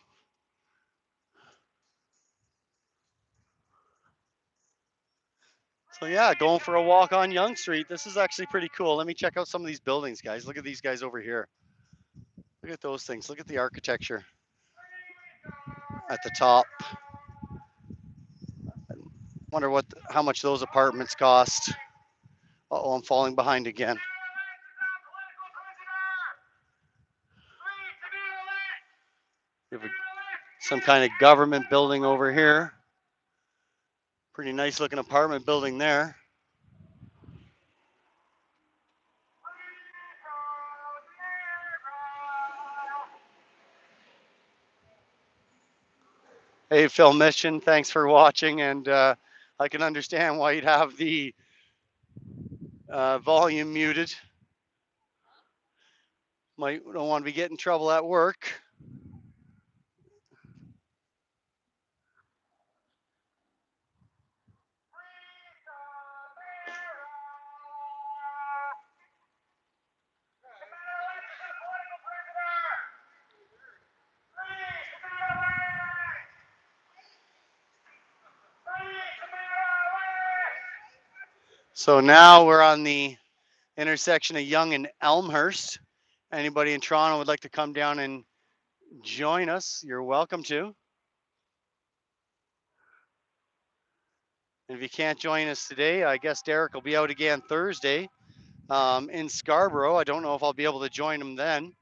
So yeah, going for a walk on Yonge Street. This is actually pretty cool. Let me check out some of these buildings, guys. Look at these guys over here. Look at those things. Look at the architecture at the top. Wonder how much those apartments cost. Uh-oh, I'm falling behind again. We have some kind of government building over here. Pretty nice looking apartment building there. Hey, Phil Mission, thanks for watching. And I can understand why you'd have the volume muted. Don't want to be getting in trouble at work. So now we're on the intersection of Yonge and Elmhurst. Anybody in Toronto would like to come down and join us, you're welcome to. And if you can't join us today, I guess Derek will be out again Thursday in Scarborough. I don't know if I'll be able to join him then.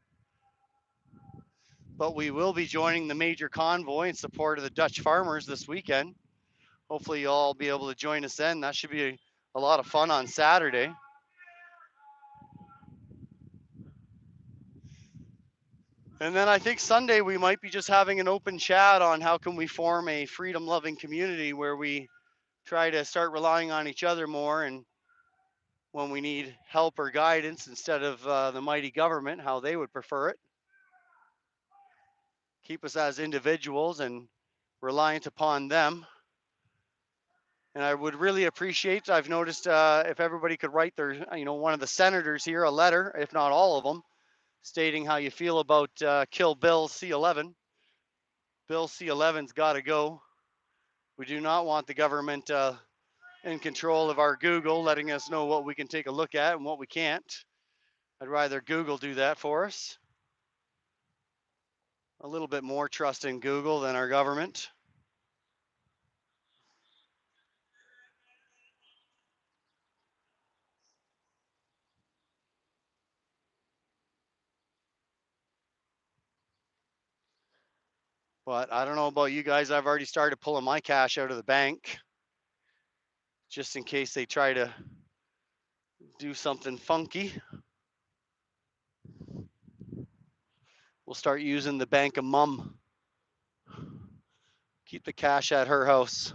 But we will be joining the major convoy in support of the Dutch farmers this weekend. Hopefully you'll all be able to join us then. That should be a lot of fun on Saturday. And then I think Sunday we might be just having an open chat on how can we form a freedom-loving community where we try to start relying on each other more, and when we need help or guidance instead of the mighty government, how they would prefer it. Keep us as individuals and reliant upon them. And I would really appreciate, I've noticed if everybody could write their, one of the senators here a letter, if not all of them, stating how you feel about Kill Bill C-11. Bill C-11's got to go. We do not want the government in control of our Google, letting us know what we can take a look at and what we can't. I'd rather Google do that for us. A little bit more trust in Google than our government. But I don't know about you guys. I've already started pulling my cash out of the bank just in case they try to do something funky. We'll start using the bank of mum. Keep the cash at her house.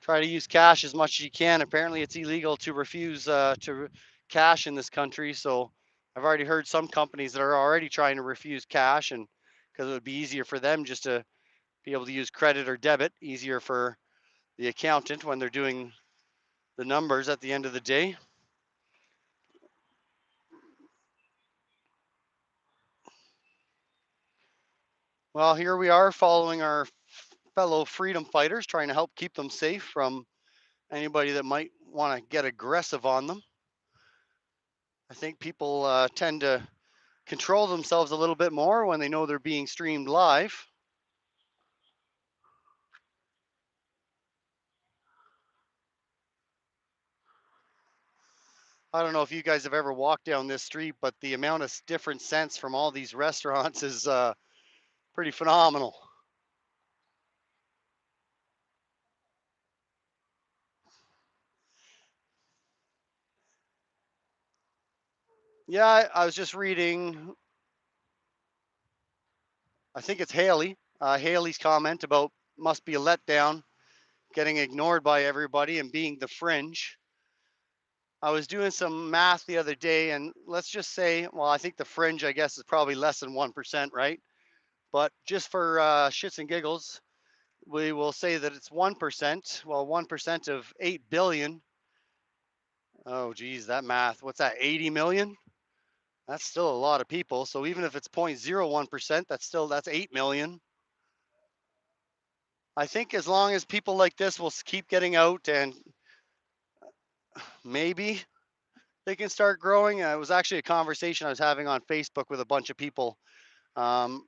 Try to use cash as much as you can. Apparently, it's illegal to refuse cash in this country. So I've already heard some companies that are already trying to refuse cash, and because it would be easier for them just to be able to use credit or debit, easier for the accountant when they're doing the numbers at the end of the day. Well, here we are following our fellow freedom fighters, trying to help keep them safe from anybody that might want to get aggressive on them. I think people tend to control themselves a little bit more when they know they're being streamed live. I don't know if you guys have ever walked down this street, but the amount of different scents from all these restaurants is pretty phenomenal. Yeah, I was just reading, I think it's Haley's comment about must be a letdown, getting ignored by everybody and being the fringe. I was doing some math the other day, and let's just say, well, I think the fringe, I guess, is probably less than 1%, right? But just for shits and giggles, we will say that it's 1%. Well, 1% of 8 billion. Oh, geez, that math. What's that, 80 million? That's still a lot of people. So even if it's 0.01%, that's 8 million. I think as long as people like this will keep getting out and maybe they can start growing. It was actually a conversation I was having on Facebook with a bunch of people on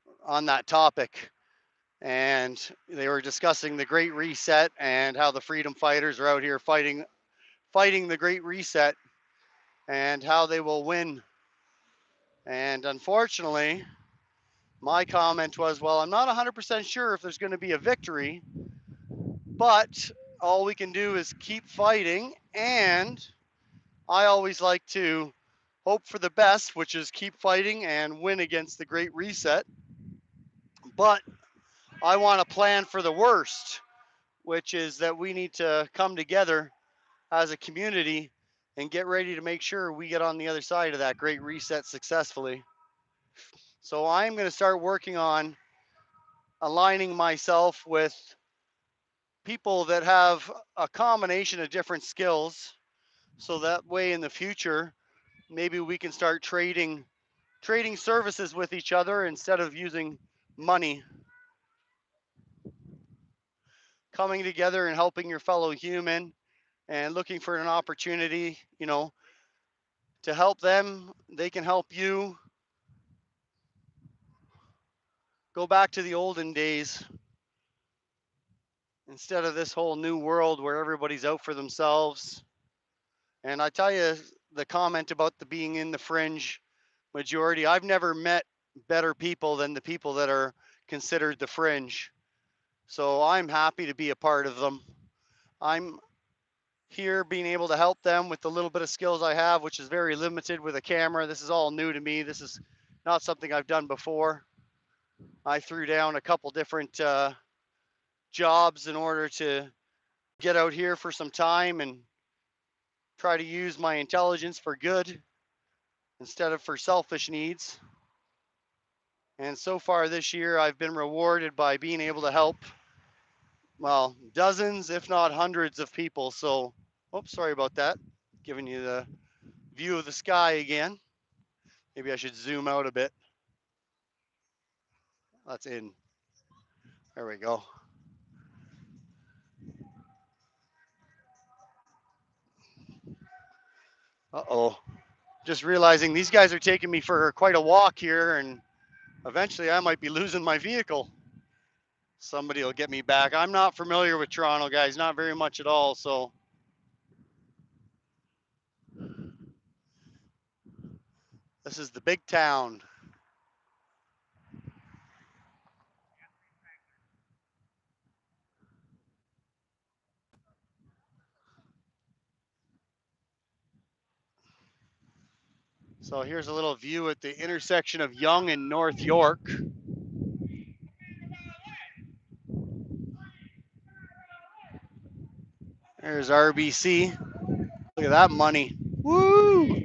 that topic. And they were discussing the Great Reset and how the freedom fighters are out here fighting the Great Reset and how they will win. And unfortunately, my comment was, well, I'm not 100% sure if there's going to be a victory, but all we can do is keep fighting. And I always like to hope for the best, which is keep fighting and win against the Great Reset. But I want to plan for the worst, which is that we need to come together as a community and get ready to make sure we get on the other side of that Great Reset successfully. So I'm going to start working on aligning myself with people that have a combination of different skills, so that way in the future maybe we can start trading services with each other instead of using money. Coming together and helping your fellow human and looking for an opportunity, to help them, they can help you. Go back to the olden days instead of this whole new world where everybody's out for themselves. And I tell you, the comment about the being in the fringe majority, I've never met better people than the people that are considered the fringe. So I'm happy to be a part of them. I'm here being able to help them with the little bit of skills I have, which is very limited with a camera. This is all new to me. This is not something I've done before. I threw down a couple different jobs in order to get out here for some time and try to use my intelligence for good instead of for selfish needs. And so far this year, I've been rewarded by being able to help, well, dozens, if not hundreds of people. So, oops, sorry about that. Giving you the view of the sky again. Maybe I should zoom out a bit. That's in. There we go. Uh-oh. Just realizing these guys are taking me for quite a walk here, and eventually I might be losing my vehicle. Somebody will get me back. I'm not familiar with Toronto, guys, not very much at all, so this is the big town. So here's a little view at the intersection of Yonge and North York. There's RBC. Look at that money. Woo!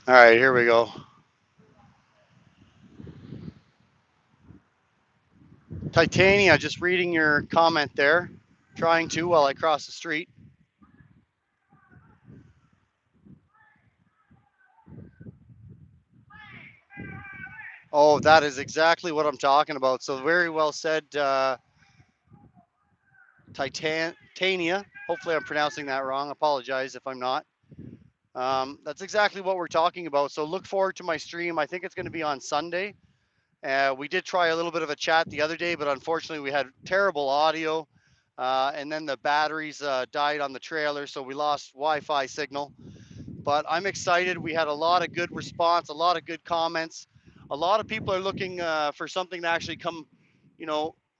All right, here we go. Titania, just reading your comment there. Trying to while I cross the street. Oh, that is exactly what I'm talking about. So very well said, Titania. Hopefully I'm pronouncing that wrong. Apologize if I'm not. That's exactly what we're talking about. So look forward to my stream. I think it's going to be on Sunday. We did try a little bit of a chat the other day, but unfortunately we had terrible audio. And then the batteries died on the trailer, so we lost Wi-Fi signal. But I'm excited. We had a lot of good response, a lot of good comments. A lot of people are looking for something to actually come,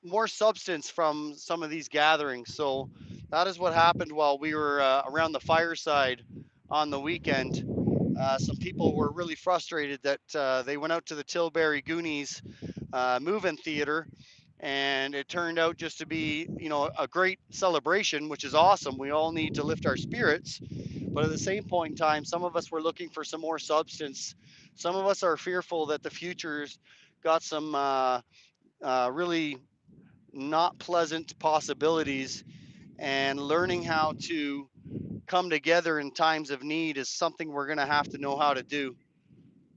more substance from some of these gatherings. So that is what happened while we were around the fireside on the weekend. Some people were really frustrated that they went out to the Tilbury Goonies move-in theater, and it turned out just to be, a great celebration, which is awesome. We all need to lift our spirits, but at the same point in time, some of us were looking for some more substance. Some of us are fearful that the future's got some really not pleasant possibilities, and learning how to come together in times of need is something we're going to have to know how to do.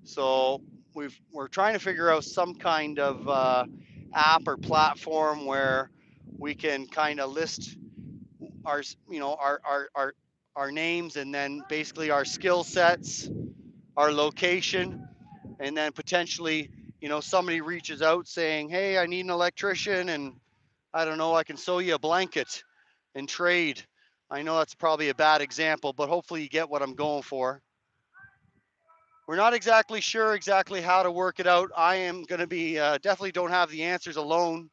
So we're trying to figure out some kind of app or platform where we can kind of list our, our names, and then basically our skill sets, our location, and then potentially, somebody reaches out saying, hey, I need an electrician, and I don't know, I can sew you a blanket and trade. I know that's probably a bad example, but hopefully you get what I'm going for. We're not exactly sure exactly how to work it out. I am going to be definitely don't have the answers alone.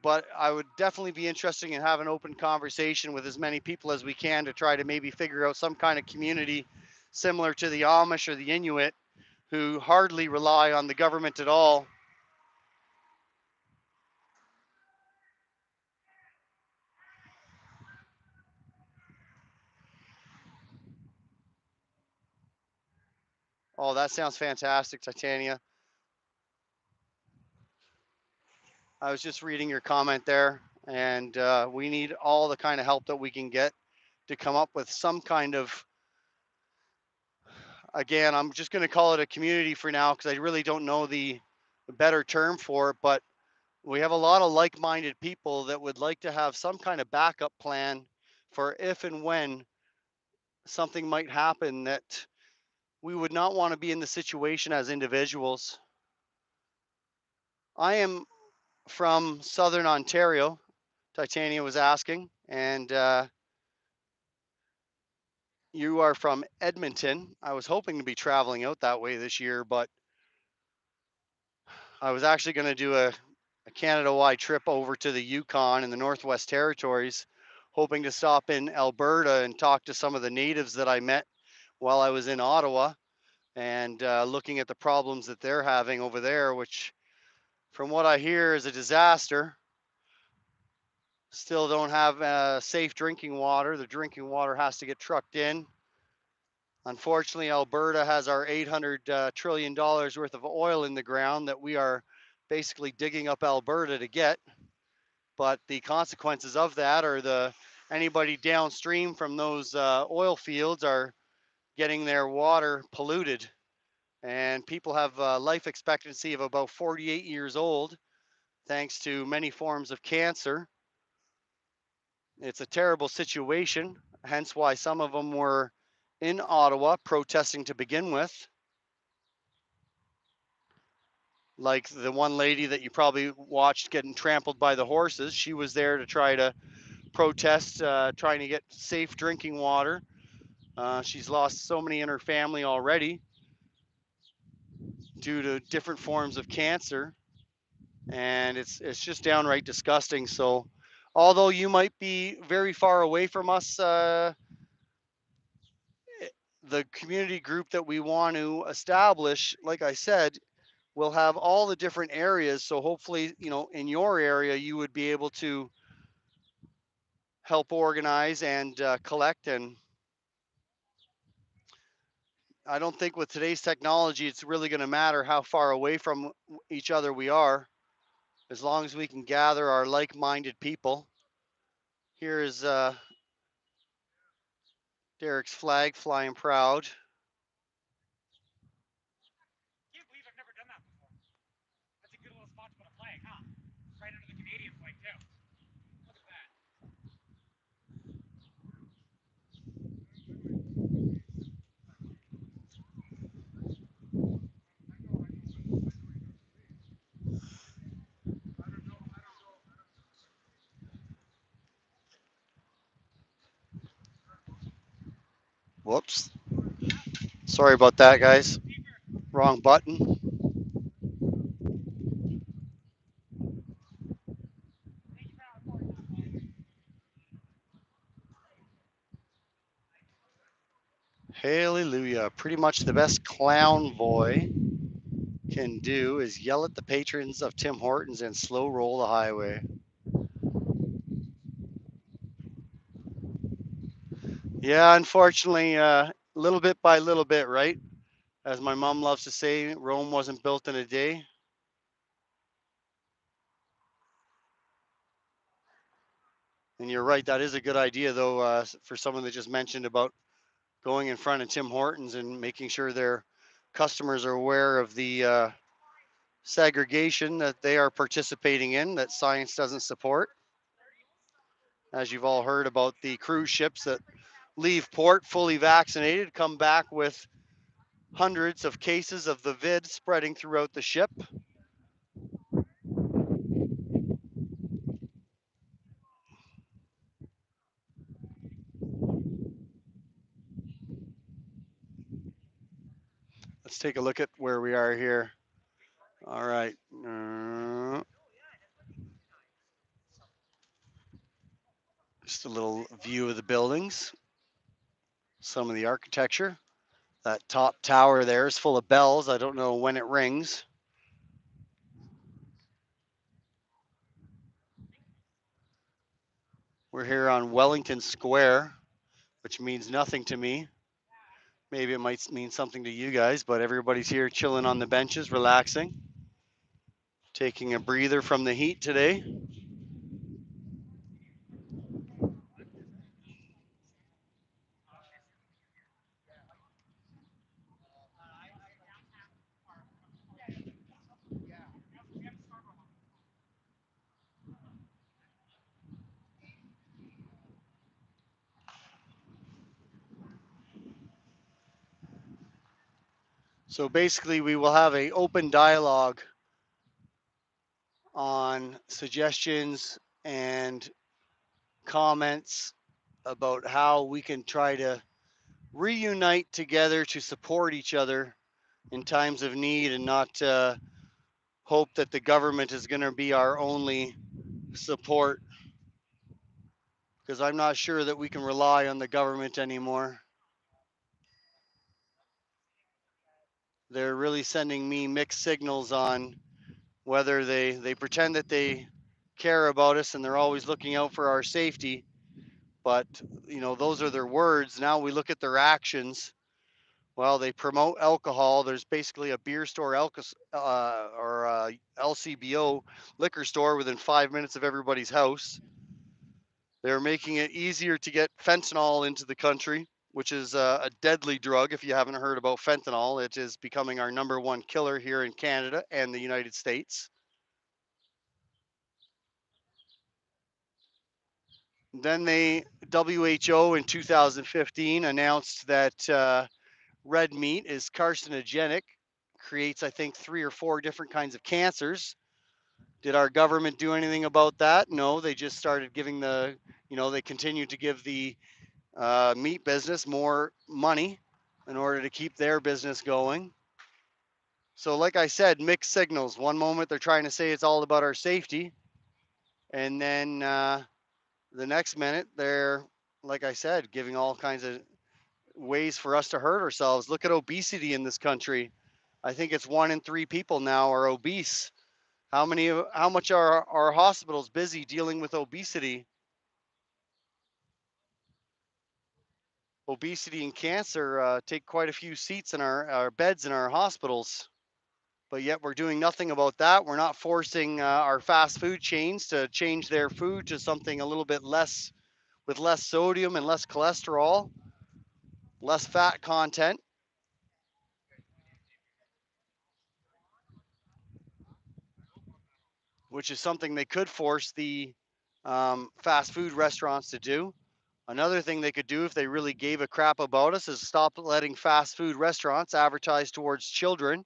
But I would definitely be interested in having an open conversation with as many people as we can to try to maybe figure out some kind of community similar to the Amish or the Inuit, who hardly rely on the government at all. Oh, that sounds fantastic, Titania. I was just reading your comment there, and we need all the kind of help that we can get to come up with some kind of, again, I'm just going to call it a community for now because I really don't know the better term for it, but we have a lot of like-minded people that would like to have some kind of backup plan for if and when something might happen, that we would not want to be in the situation as individuals. I am from Southern Ontario, Titania was asking, and you are from Edmonton. I was hoping to be traveling out that way this year, but I was actually going to do a Canada-wide trip over to the Yukon and the Northwest Territories, hoping to stop in Alberta and talk to some of the natives that I met while I was in Ottawa, and looking at the problems that they're having over there, which from what I hear, is a disaster. Still don't have safe drinking water. The drinking water has to get trucked in. Unfortunately, Alberta has our $800 trillion worth of oil in the ground that we are basically digging up Alberta to get. But the consequences of that are anybody downstream from those oil fields are getting their water polluted. And people have a life expectancy of about 48 years old, thanks to many forms of cancer. It's a terrible situation, hence why some of them were in Ottawa protesting to begin with. Like the one lady that you probably watched getting trampled by the horses. She was there to try to protest, trying to get safe drinking water. She's lost so many in her family already due to different forms of cancer, and it's just downright disgusting. So, although you might be very far away from us, the community group that we want to establish, like I said, will have all the different areas. So hopefully, in your area, you would be able to help organize and collect. And I don't think with today's technology, it's really going to matter how far away from each other we are, as long as we can gather our like-minded people. Here is Derek's flag flying proud. Can't believe I've never done that before. That's a good little spot to put a flag, huh? Right under the Canadian flag, too. Look at that. Whoops. Sorry about that, guys. Wrong button. Hallelujah. Pretty much the best clown boy can do is yell at the patrons of Tim Hortons and slow roll the highway. Yeah, unfortunately, little bit by little bit, right? As my mom loves to say, Rome wasn't built in a day. And you're right, that is a good idea, though, for someone that just mentioned about going in front of Tim Hortons and making sure their customers are aware of the segregation that they are participating in, that science doesn't support. As you've all heard about the cruise ships that leave port fully vaccinated, come back with hundreds of cases of the vid spreading throughout the ship. Let's take a look at where we are here. All right. Just a little view of the buildings, some of the architecture. That top tower there is full of bells. I don't know when it rings. We're here on Wellington Square, which means nothing to me. Maybe it might mean something to you guys, but everybody's here chilling on the benches, relaxing, taking a breather from the heat today. So basically, we will have an open dialogue on suggestions and comments about how we can try to reunite together to support each other in times of need, and not hope that the government is going to be our only support, because I'm not sure that we can rely on the government anymore. They're really sending me mixed signals on whether they pretend that they care about us and they're always looking out for our safety, but those are their words. Now we look at their actions. Well, they promote alcohol. There's basically a beer store, or LCBO liquor store within 5 minutes of everybody's house. They're making it easier to get fentanyl into the country, which is a deadly drug. If you haven't heard about fentanyl, it is becoming our number one killer here in Canada and the United States. Then WHO in 2015 announced that red meat is carcinogenic, creates, I think, 3 or 4 different kinds of cancers. Did our government do anything about that? No, they just started giving they continue to give the meat business more money in order to keep their business going. So, like I said, mixed signals. One moment they're trying to say it's all about our safety, and then the next minute they're, like I said, giving all kinds of ways for us to hurt ourselves. Look at obesity in this country. I think it's 1 in 3 people now are obese. How much are our hospitals busy dealing with obesity? Obesity and cancer take quite a few seats in our beds in our hospitals, but yet we're doing nothing about that. We're not forcing our fast food chains to change their food to something a little bit less, with less sodium and less cholesterol, less fat content, which is something they could force the fast food restaurants to do. Another thing they could do if they really gave a crap about us is stop letting fast food restaurants advertise towards children,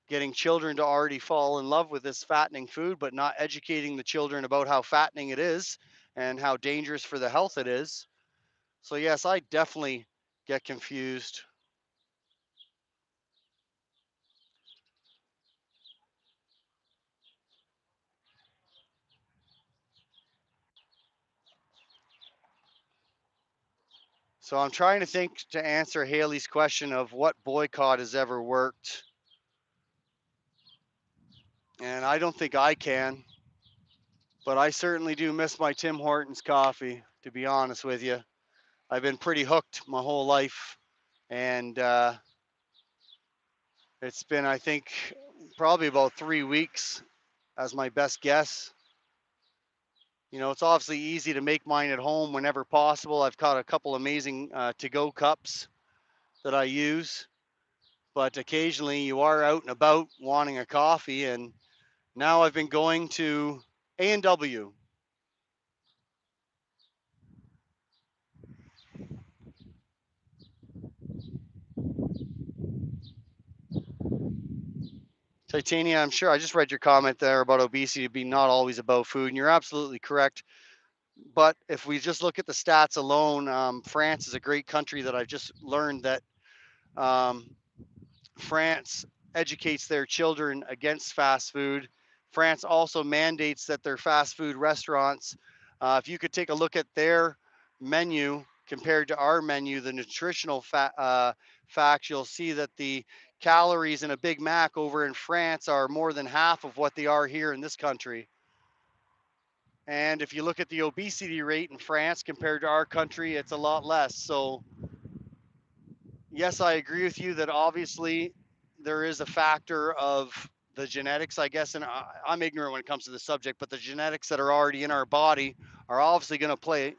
getting children to already fall in love with this fattening food, but not educating the children about how fattening it is and how dangerous for the health it is. So, yes, I definitely get confused. So, I'm trying to think to answer Haley's question of what boycott has ever worked. And I don't think I can, but I certainly do miss my Tim Hortons coffee, to be honest with you. I've been pretty hooked my whole life. And it's been, I think, probably about 3 weeks as my best guess. It's obviously easy to make mine at home whenever possible. I've got a couple amazing to-go cups that I use, but occasionally you are out and about wanting a coffee, and now I've been going to A&W. Titania, I'm sure I just read your comment there about obesity being not always about food, and you're absolutely correct. But if we just look at the stats alone, France is a great country that I've just learned that um, France educates their children against fast food. France also mandates that their fast food restaurants, if you could take a look at their menu compared to our menu, the nutritional facts, you'll see that the calories in a Big Mac over in France are more than half of what they are here in this country. And if you look at the obesity rate in France compared to our country, it's a lot less. So, yes, I agree with you that obviously there is a factor of the genetics, I guess, and I'm ignorant when it comes to the subject, but the genetics that are already in our body are obviously going to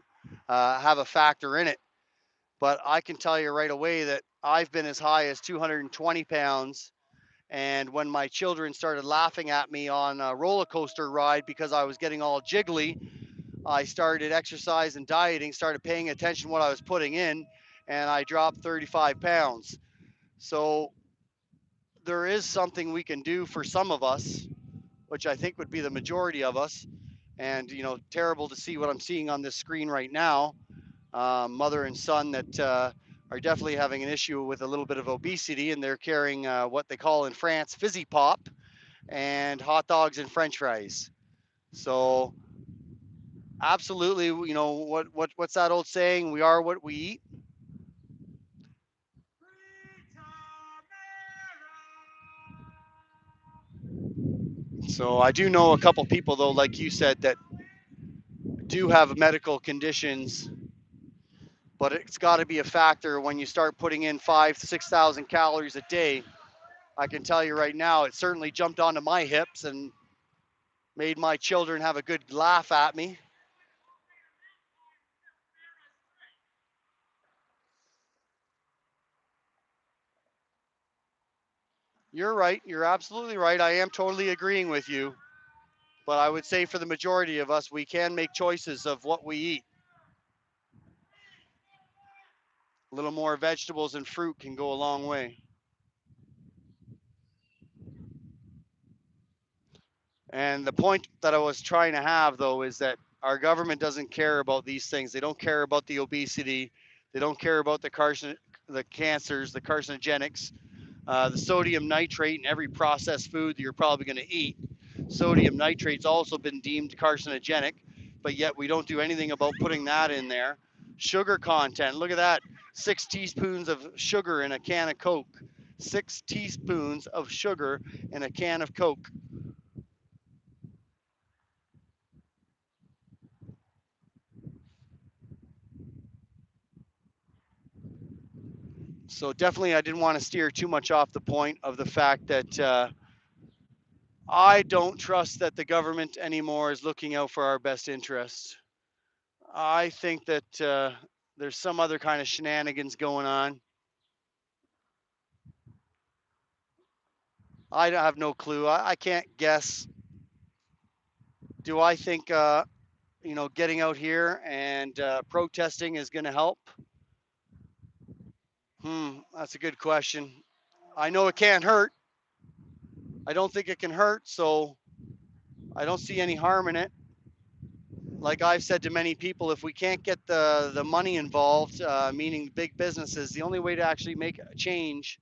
have a factor in it. But I can tell you right away that I've been as high as 220 pounds. And when my children started laughing at me on a roller coaster ride because I was getting all jiggly, I started exercise and dieting, started paying attention to what I was putting in, and I dropped 35 pounds. So there is something we can do for some of us, which I think would be the majority of us. And, terrible to see what I'm seeing on this screen right now. Mother and son that are definitely having an issue with a little bit of obesity, and they're carrying what they call in France fizzy pop and hot dogs and French fries. So absolutely, what's that old saying? We are what we eat. So I do know a couple people, though, like you said, that do have medical conditions, but it's got to be a factor when you start putting in 5,000 to 6,000 calories a day. I can tell you right now, it certainly jumped onto my hips and made my children have a good laugh at me. You're right. You're absolutely right. I am totally agreeing with you. But I would say for the majority of us, we can make choices of what we eat. A little more vegetables and fruit can go a long way. And the point that I was trying to have, though, is that our government doesn't care about these things. They don't care about the obesity. They don't care about the cancers, the carcinogenics, the sodium nitrate in every processed food that you're probably going to eat. Sodium nitrate's also been deemed carcinogenic, but yet we don't do anything about putting that in there. Sugar content, look at that. 6 teaspoons of sugar in a can of Coke. 6 teaspoons of sugar in a can of Coke. So definitely I didn't want to steer too much off the point of the fact that I don't trust that the government anymore is looking out for our best interests. I think that there's some other kind of shenanigans going on. I have no clue. I can't guess. Do I think getting out here and protesting is going to help? That's a good question. I know it can't hurt. I don't think it can hurt, so I don't see any harm in it. Like I've said to many people, if we can't get the money involved, meaning big businesses, the only way to actually make a change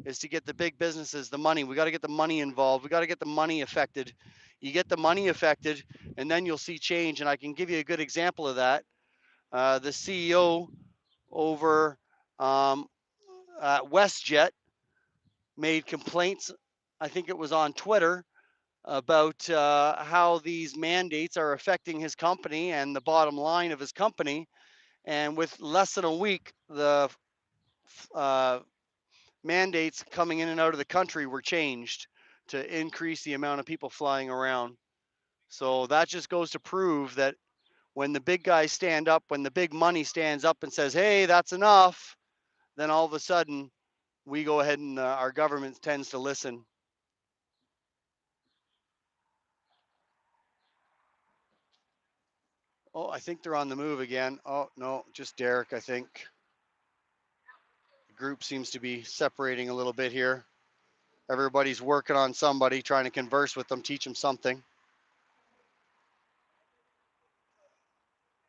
is to get the big businesses the money. We got to get the money involved. We got to get the money affected. You get the money affected, and then you'll see change. And I can give you a good example of that. The CEO over at WestJet made complaints. I think it was on Twitter about how these mandates are affecting his company and the bottom line of his company. And with less than a week, the uh, mandates coming in and out of the country were changed to increase the amount of people flying around. So that just goes to prove that when the big guys stand up, when the big money stands up and says, hey, that's enough, then all of a sudden we go ahead and our government tends to listen. Oh, I think they're on the move again. Oh, no, just Derek, I think. The group seems to be separating a little bit here. Everybody's working on somebody, trying to converse with them, teach them something.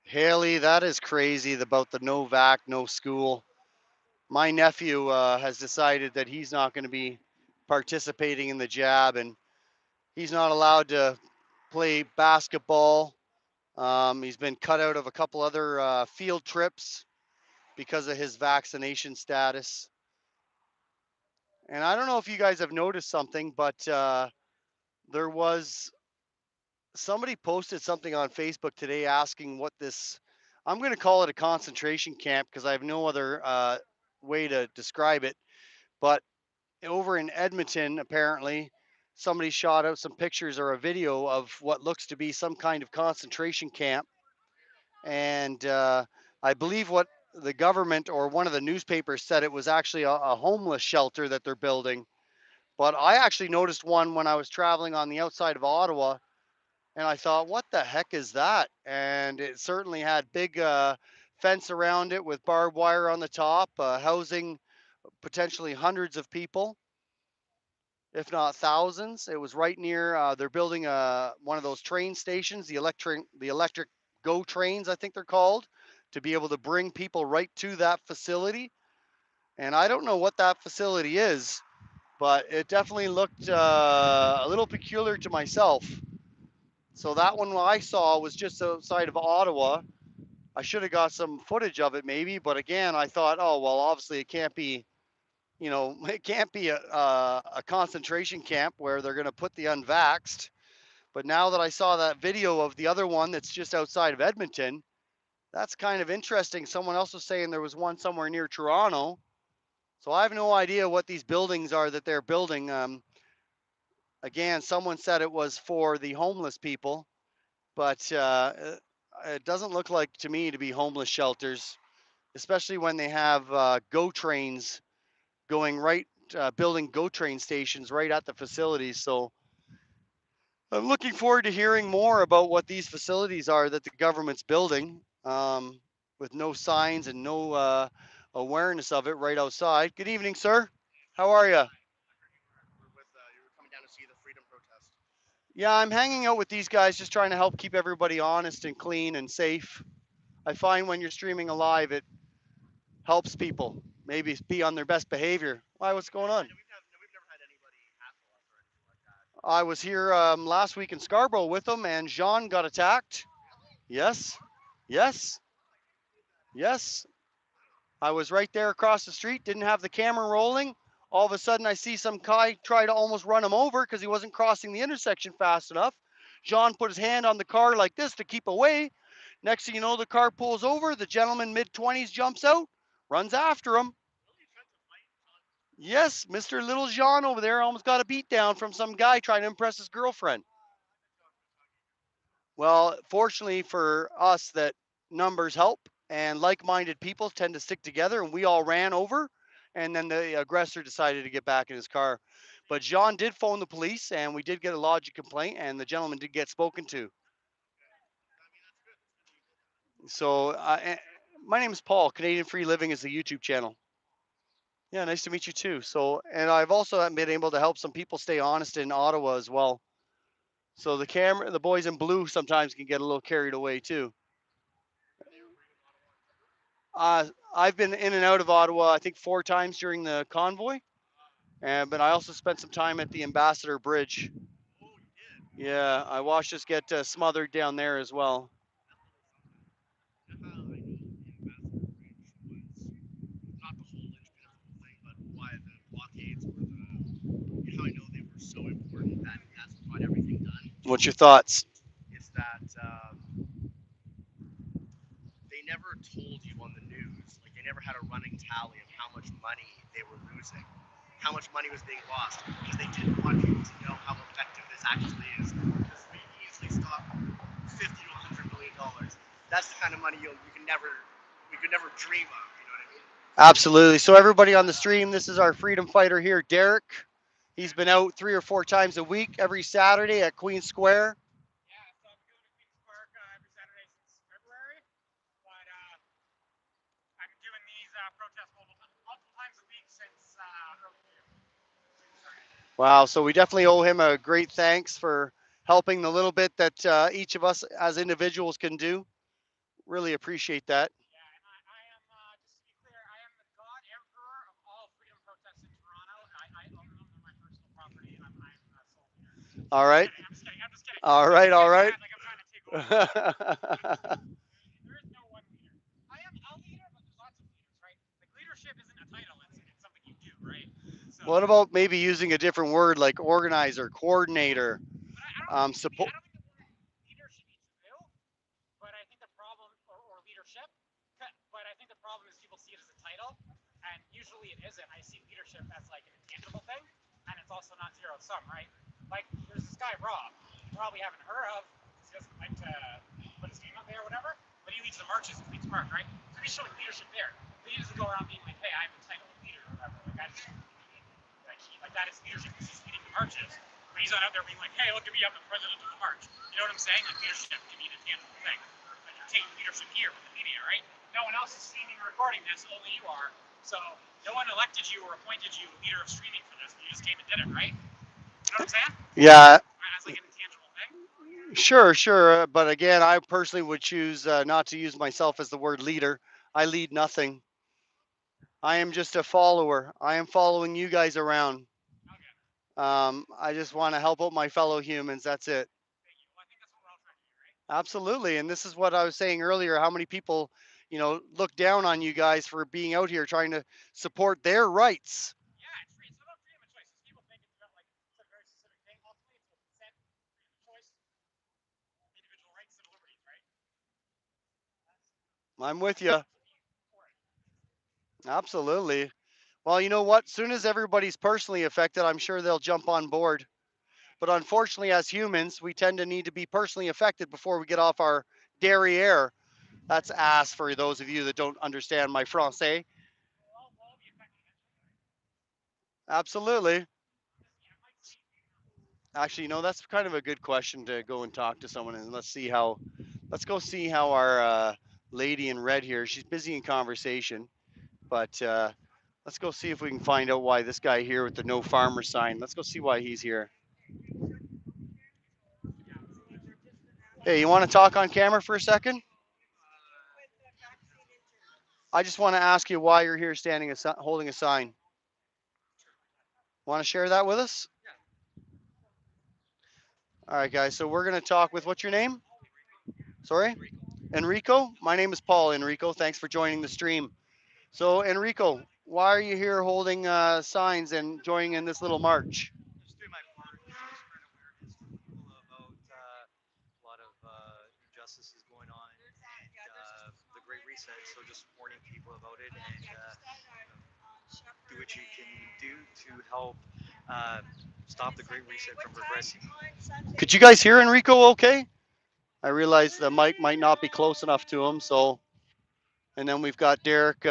Haley, that is crazy about the no vac, no school. My nephew has decided that he's not going to be participating in the jab, and he's not allowed to play basketball. He's been cut out of a couple other field trips because of his vaccination status. And I don't know if you guys have noticed something, but there was somebody posted something on Facebook today asking what this, I'm going to call it a concentration camp because I have no other way to describe it. But over in Edmonton, apparently, somebody shot out some pictures or a video of what looks to be some kind of concentration camp. And I believe what the government or one of the newspapers said it was actually a homeless shelter that they're building. But I actually noticed one when I was traveling on the outside of Ottawa, and I thought, what the heck is that? And it certainly had big fence around it with barbed wire on the top, housing potentially hundreds of people, if not thousands. It was right near. They're building one of those train stations, the electric GO trains, I think they're called, to be able to bring people right to that facility. And I don't know what that facility is, but it definitely looked a little peculiar to myself. So that one I saw was just outside of Ottawa. I should have got some footage of it maybe, but again, I thought, oh well, obviously it can't be, it can't be a concentration camp where they're going to put the unvaxxed. But now that I saw that video of the other one that's just outside of Edmonton, that's kind of interesting. Someone else was saying there was one somewhere near Toronto. So I have no idea what these buildings are that they're building. Again, someone said it was for the homeless people, but it doesn't look like to me to be homeless shelters, especially when they have GO trains going right, building GO train stations right at the facilities. So I'm looking forward to hearing more about what these facilities are that the government's building, with no signs and no awareness of it right outside. Good evening, sir. How are you? You were coming down to see the freedom protest. Yeah, I'm hanging out with these guys, just trying to help keep everybody honest and clean and safe. I find when you're streaming live, it helps people maybe be on their best behavior. Why? What's going on? We've never had anybody hassle us or anything like that. I was here last week in Scarborough with them, and Jean got attacked. Yes, yes, yes. I was right there across the street, didn't have the camera rolling. All of a sudden, I see some guy try to almost run him over because he wasn't crossing the intersection fast enough. Jean put his hand on the car like this to keep away. Next thing you know, the car pulls over. The gentleman, mid 20s, jumps out, runs after him. Yes, Mr. Little Jean over there almost got a beat down from some guy trying to impress his girlfriend. Well, fortunately for us, that numbers help, and like-minded people tend to stick together, and we all ran over, and then the aggressor decided to get back in his car. But Jean did phone the police, and we did get a lodge complaint, and the gentleman did get spoken to. So, my name is Paul. Canadian Free Living is the YouTube channel. Yeah, nice to meet you too. So, and I've also been able to help some people stay honest in Ottawa as well. So the boys in blue sometimes can get a little carried away too. I've been in and out of Ottawa, I think 4 times during the convoy, and but I also spent some time at the Ambassador Bridge. Yeah, I watched us get smothered down there as well. I know Ambassador Bridge was not the whole linchpin of the whole thing, but why the blockades were how I know they were so important that that's what got everything done. What's your thoughts? Is that they never told you on the news, like they never had a running tally of how much money they were losing, how much money was being lost, because they didn't want people to know how effective this actually is. Because we easily stop $50 to $100 million. That's the kind of money we could never dream of. You know what I mean? Absolutely. So everybody on the stream, this is our freedom fighter here, Derek. He's been out 3 or 4 times a week, every Saturday at Queen Square. Yeah, so I've been going to Queen's Park every Saturday since February, but I'm doing these protests multiple times a week since early June. Wow. So we definitely owe him a great thanks for helping the little bit that each of us as individuals can do. Really appreciate that. Yeah, and I am, just to be clear, I am the God Emperor of all freedom protests in Toronto. I own them, they're my personal property, and I'm the sole leader. All right. I'm just kidding. I'm just kidding. All right. All right. Like I'm trying to take over. There is no one leader. I am a leader, but there's lots of leaders, right? Like leadership isn't a title; it's something you do, right? So, What about maybe using a different word like organizer, coordinator, but I don't support? think the word leader should be true. But I think the problem, or leadership, but I think the problem is people see it as a title, and usually it isn't. I see leadership as like an intangible thing, and it's also not zero sum, right? Like there's this guy Rob, you probably haven't heard of, because he doesn't like to put his name out there or whatever, but he leads the marches in Queen's Park, right? So he's showing leadership there. But he doesn't go around being like, hey, I'm the title of leader or whatever. Like I just like that is leadership because he's leading the marches. But he's not out there being like, hey, look at me, I'm the president of the march. You know what I'm saying? Like leadership can be an intangible thing. Like you're taking leadership here with the media, right? No one else is streaming or recording this, only you are. So no one elected you or appointed you leader of streaming for this. You just came and did it, right? You know what I'm saying? Yeah. As like an intangible thing. Sure, sure. But again, I personally would choose not to use myself as the word leader. I lead nothing. I am just a follower. I am following you guys around. Okay. I just want to help out my fellow humans. That's it. Thank you. Well, I think that's what we're all trying to do, right? Absolutely. And this is what I was saying earlier, how many people, look down on you guys for being out here trying to support their rights. Yeah, it's about freedom of choice. People think it's about like some very specific thing. Ultimately, it's about consent, freedom of choice. I'm with you. Absolutely. Well, you know what? Soon as everybody's personally affected, I'm sure they'll jump on board. But unfortunately, as humans, we tend to need to be personally affected before we get off our derriere. That's ass for those of you that don't understand my français. Absolutely. Actually, that's kind of a good question to go and talk to someone, and let's go see how our lady in red here. She's busy in conversation, but let's go see if we can find out why this guy here with the no farmer sign. Let's go see why he's here. Hey, you want to talk on camera for a second? I just want to ask you why you're here standing holding a sign. Want to share that with us? All right, guys. So we're going to talk with, what's your name? Sorry? Enrico? My name is Paul, Enrico. Thanks for joining the stream. So, Enrico, why are you here holding signs and joining in this little march? Just doing my part, just spread awareness to people about a lot of injustices going on and the Great Reset. So just warning people about it and do what you can do to help uh, stop the Great Reset from progressing. Could you guys hear Enrico okay? I realize the mic might not be close enough to him, so. And then we've got Derek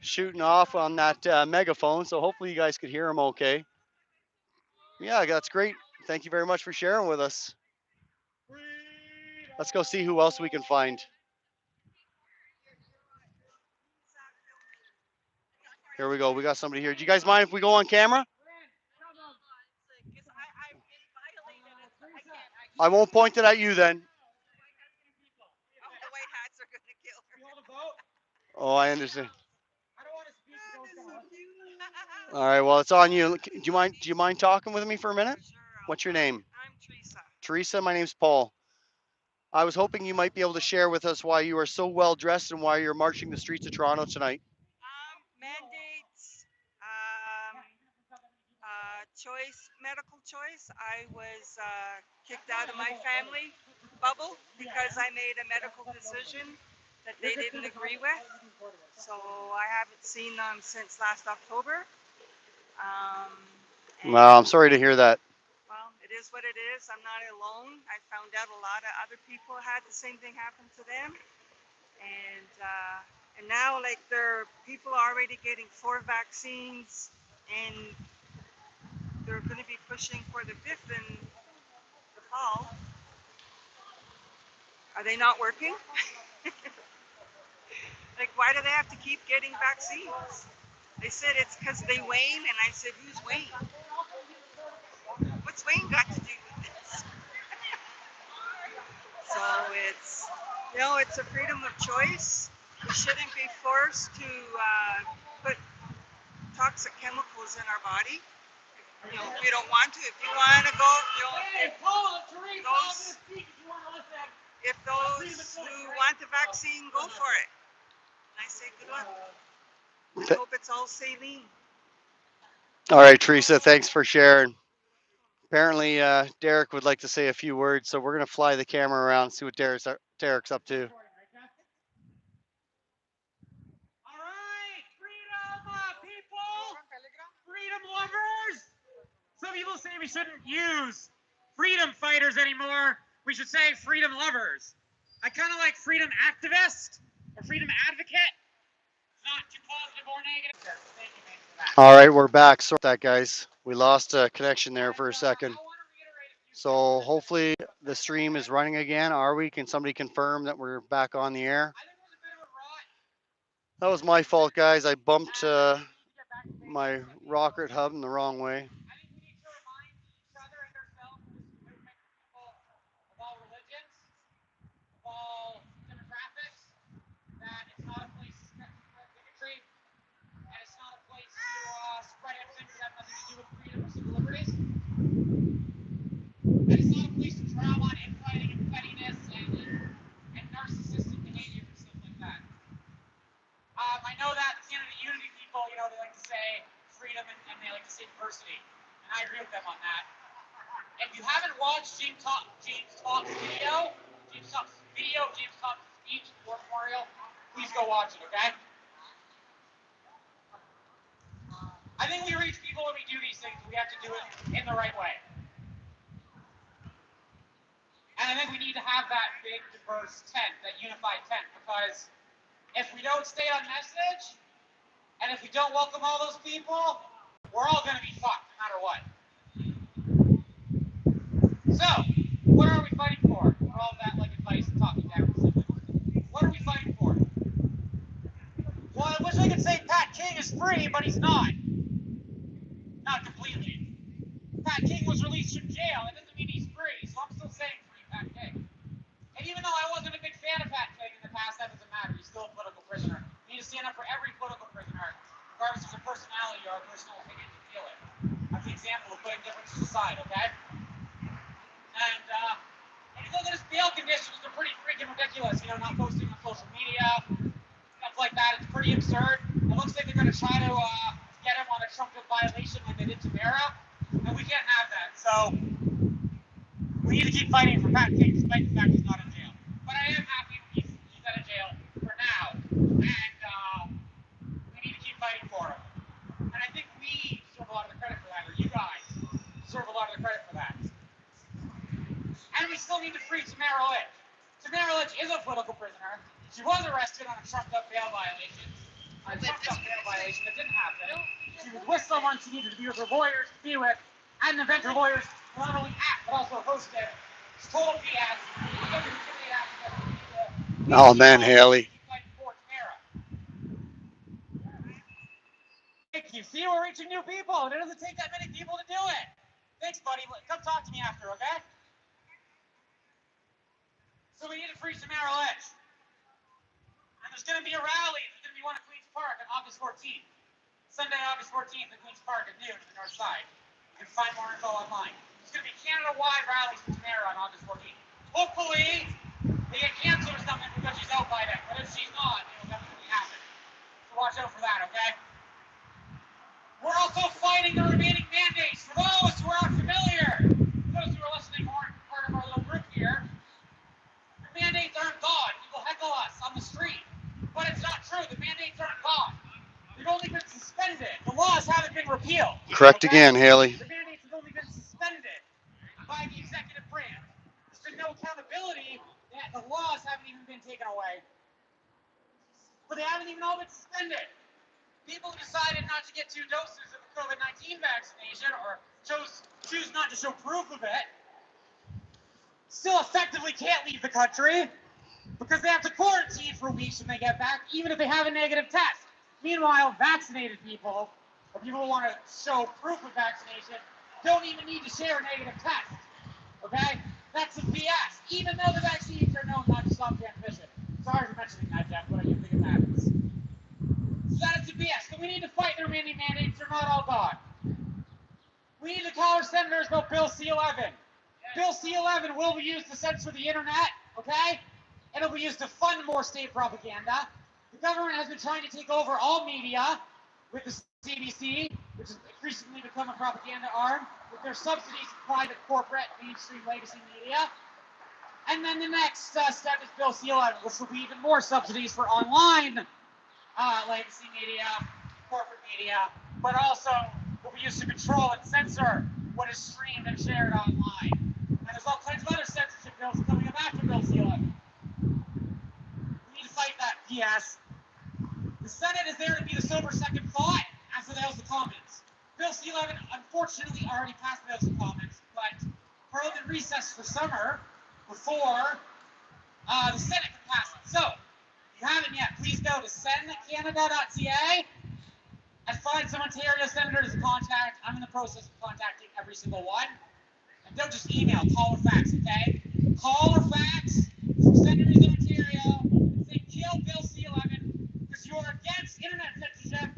shooting off on that megaphone, so hopefully you guys could hear him okay. Yeah, that's great. Thank you very much for sharing with us. Let's go see who else we can find. Here we go. We got somebody here. Do you guys mind if we go on camera? I won't point it at you then. The white hats are going to kill her. Oh, I understand. All right. Well, it's on you. Do you mind talking with me for a minute? What's your name? I'm Teresa. Teresa. My name's Paul. I was hoping you might be able to share with us why you are so well dressed and why you're marching the streets of Toronto tonight. Mandates, medical choice. I was kicked out of my family bubble because I made a medical decision that they didn't agree with. So I haven't seen them since last October. Well, I'm sorry to hear that. Well, it is what it is. I'm not alone. I found out a lot of other people had the same thing happen to them. And now, like, people are already getting 4 vaccines, and they're going to be pushing for the 5th in the fall. Are they not working? Like, why do they have to keep getting vaccines? They said it's because they wane, and I said, who's Wayne? What's Wayne got to do with this? So it's a freedom of choice. We shouldn't be forced to put toxic chemicals in our body. If you don't want to. If you want to go, if those who want the vaccine, go for it. And I say good luck. I hope it's all saline. All right, Teresa, thanks for sharing. Apparently, Derek would like to say a few words, so we're going to fly the camera around and see what Derek's up to. All right, freedom, people, freedom lovers. Some people say we shouldn't use freedom fighters anymore. We should say freedom lovers. I kind of like freedom activist or freedom advocate. Not too positive or negative. Thank you, man, for that. All right, we're back. Sorry about that, guys. We lost a connection there for a second. So hopefully the stream is running again. Are we? Can somebody confirm that we're back on the air? That was my fault, guys. I bumped my rocket hub in the wrong way. That is not a place to drown on infighting and pettiness and narcissistic behavior and stuff like that. I know that Canada Unity people, they like to say freedom and they like to say diversity. And I agree with them on that. If you haven't watched James Talk's video, James Talk's speech, War Memorial, please go watch it, okay? I think we reach people when we do these things. We have to do it in the right way. And I think we need to have that big, diverse tent, that unified tent, because if we don't stay on message, and if we don't welcome all those people, we're all going to be fucked, no matter what. So, what are we fighting for? For all that like advice and talking down to something. What are we fighting for? Well, I wish I could say Pat King is free, but he's not. Not completely. Pat King was released from jail. That doesn't mean he's free, so I'm still saying free Pat King. And even though I wasn't a big fan of Pat King in the past, that doesn't matter. He's still a political prisoner. We need to stand up for every political prisoner, regardless of their personality or personal opinion to feel it. That's the example of putting differences aside, okay? And if you look at his bail conditions, they're pretty freaking ridiculous. You know, not posting on social media, stuff like that. It's pretty absurd. It looks like they're going to try to get him on a Trump violation like they did Tamara, and we can't have that. So we need to keep fighting for Pat King, despite the fact he's not in jail. But I am happy he's out of jail for now, and we need to keep fighting for him. And I think we deserve a lot of the credit for that, or you guys deserve a lot of the credit for that. And we still need to free Tamara Lich. Tamara Lich is a political prisoner. She was arrested on a trumped-up bail violation. A trumped-up bail violation that didn't happen. She was with someone she needed to be with her lawyers to be with, and the event her lawyers not only act, but also hosted. It's total BS. Oh man, Haley. Thank you. See, we're reaching new people, and it doesn't take that many people to do it. Thanks, buddy. Come talk to me after, okay? So we need to free Tamara Lich. And there's going to be a rally. There's going to be one at Queen's Park on August 14th. Sunday, August 14th at Queen's Park at noon to the north side. You can find more info online. There's going to be Canada-wide rallies for Tamara on August 14th. Hopefully, they get canceled or something because she's out by then. But if she's not, it'll definitely happen. So watch out for that, okay? We're also fighting the remaining mandates. For those who are unfamiliar, for those who are listening who aren't part of our little group here, the mandates aren't God. People heckle us on the street. But it's not true. The mandates aren't God. They've only been suspended. The laws haven't been repealed. Correct okay? again, Haley. The mandates have only been suspended by the executive branch. There's been no accountability. The laws haven't even been taken away. But they haven't even all been suspended. People who decided not to get 2 doses of the COVID-19 vaccination or choose not to show proof of it still effectively can't leave the country because they have to quarantine for weeks when they get back, even if they have a negative test. Meanwhile, vaccinated people, or people who want to show proof of vaccination, don't even need to share a negative test. Okay? That's some BS, even though the vaccines are known not to stop transmission. Sorry for mentioning that, Jeff, but I do think it matters. So that is the BS. So we need to fight the remaining mandates. They're not all gone. We need to call our senators about Bill C-11. Bill C-11 will be used to censor the internet, okay? It'll be used to fund more state propaganda. The government has been trying to take over all media with the CBC, which has increasingly become a propaganda arm, with their subsidies to private corporate mainstream legacy media. And then the next step is Bill C-11, which will be even more subsidies for online legacy media, corporate media, but also will be used to control and censor what is streamed and shared online. And there's all kinds of other censorship bills coming up after Bill C-11. We need to fight that BS. The Senate is there to be the sober second thought after the House of Commons. Bill C-11 unfortunately already passed the House of Commons, but Parliament recessed for summer before the Senate can pass it. So, if you haven't yet, please go to sendcanada.ca and find some Ontario senators to contact. I'm in the process of contacting every single one. And don't just email, call or fax, okay? Call or fax some senators in Ontario and say, kill Bill C-11 because you are against internet censorship.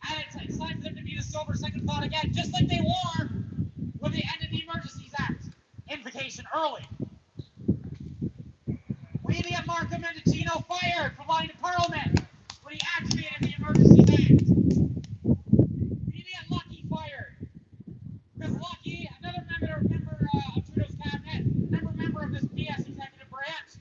And it's time for them to be the sober second thought again, just like they were when they ended the Emergencies Act. Invocation early. We need to get Marco Mendocino fired for lying to Parliament when he activated the Emergencies Act. We need to get Lucky fired. Because Lucky, another member of Trudeau's cabinet, member of this BS executive branch,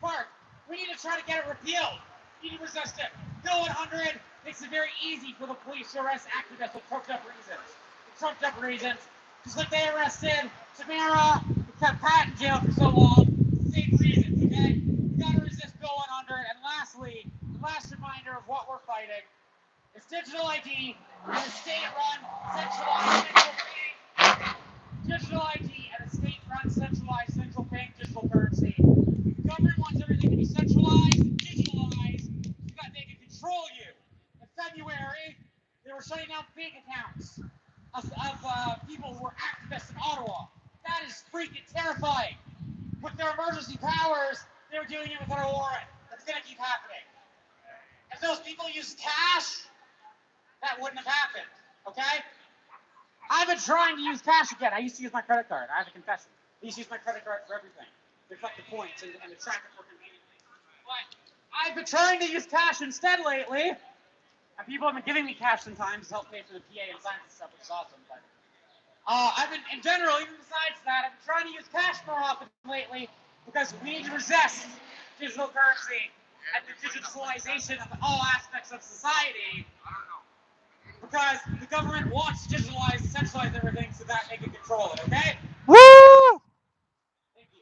Park. We need to try to get it repealed. We need to resist it. Bill 100 makes it very easy for the police to arrest activists with trumped up reasons. Just like they arrested Tamara and kept Pat in jail for so long. Same reasons, okay? We gotta resist Bill 100. And lastly, the last reminder of what we're fighting is digital ID and a state-run centralized central bank. Digital ID and a state-run centralized central bank digital currency. The government wants everything to be centralized and digitalized so that they can control you. In February, they were shutting down bank accounts of people who were activists in Ottawa. That is freaking terrifying. With their emergency powers, they were doing it without a warrant. That's going to keep happening. If those people used cash, that wouldn't have happened, okay? I've been trying to use cash again. I used to use my credit card. I have a confession. I used to use my credit card for everything. To collect the points and to track it more conveniently. But I've been trying to use cash instead lately. And people have been giving me cash sometimes to help pay for the PA and science and stuff, which is awesome. But I've been, in general, even besides that, I've been trying to use cash more often lately because we need to resist digital currency and the digitalization of all aspects of society. Because the government wants to digitalize, centralize everything so that they can control it, okay? Woo! Thank you.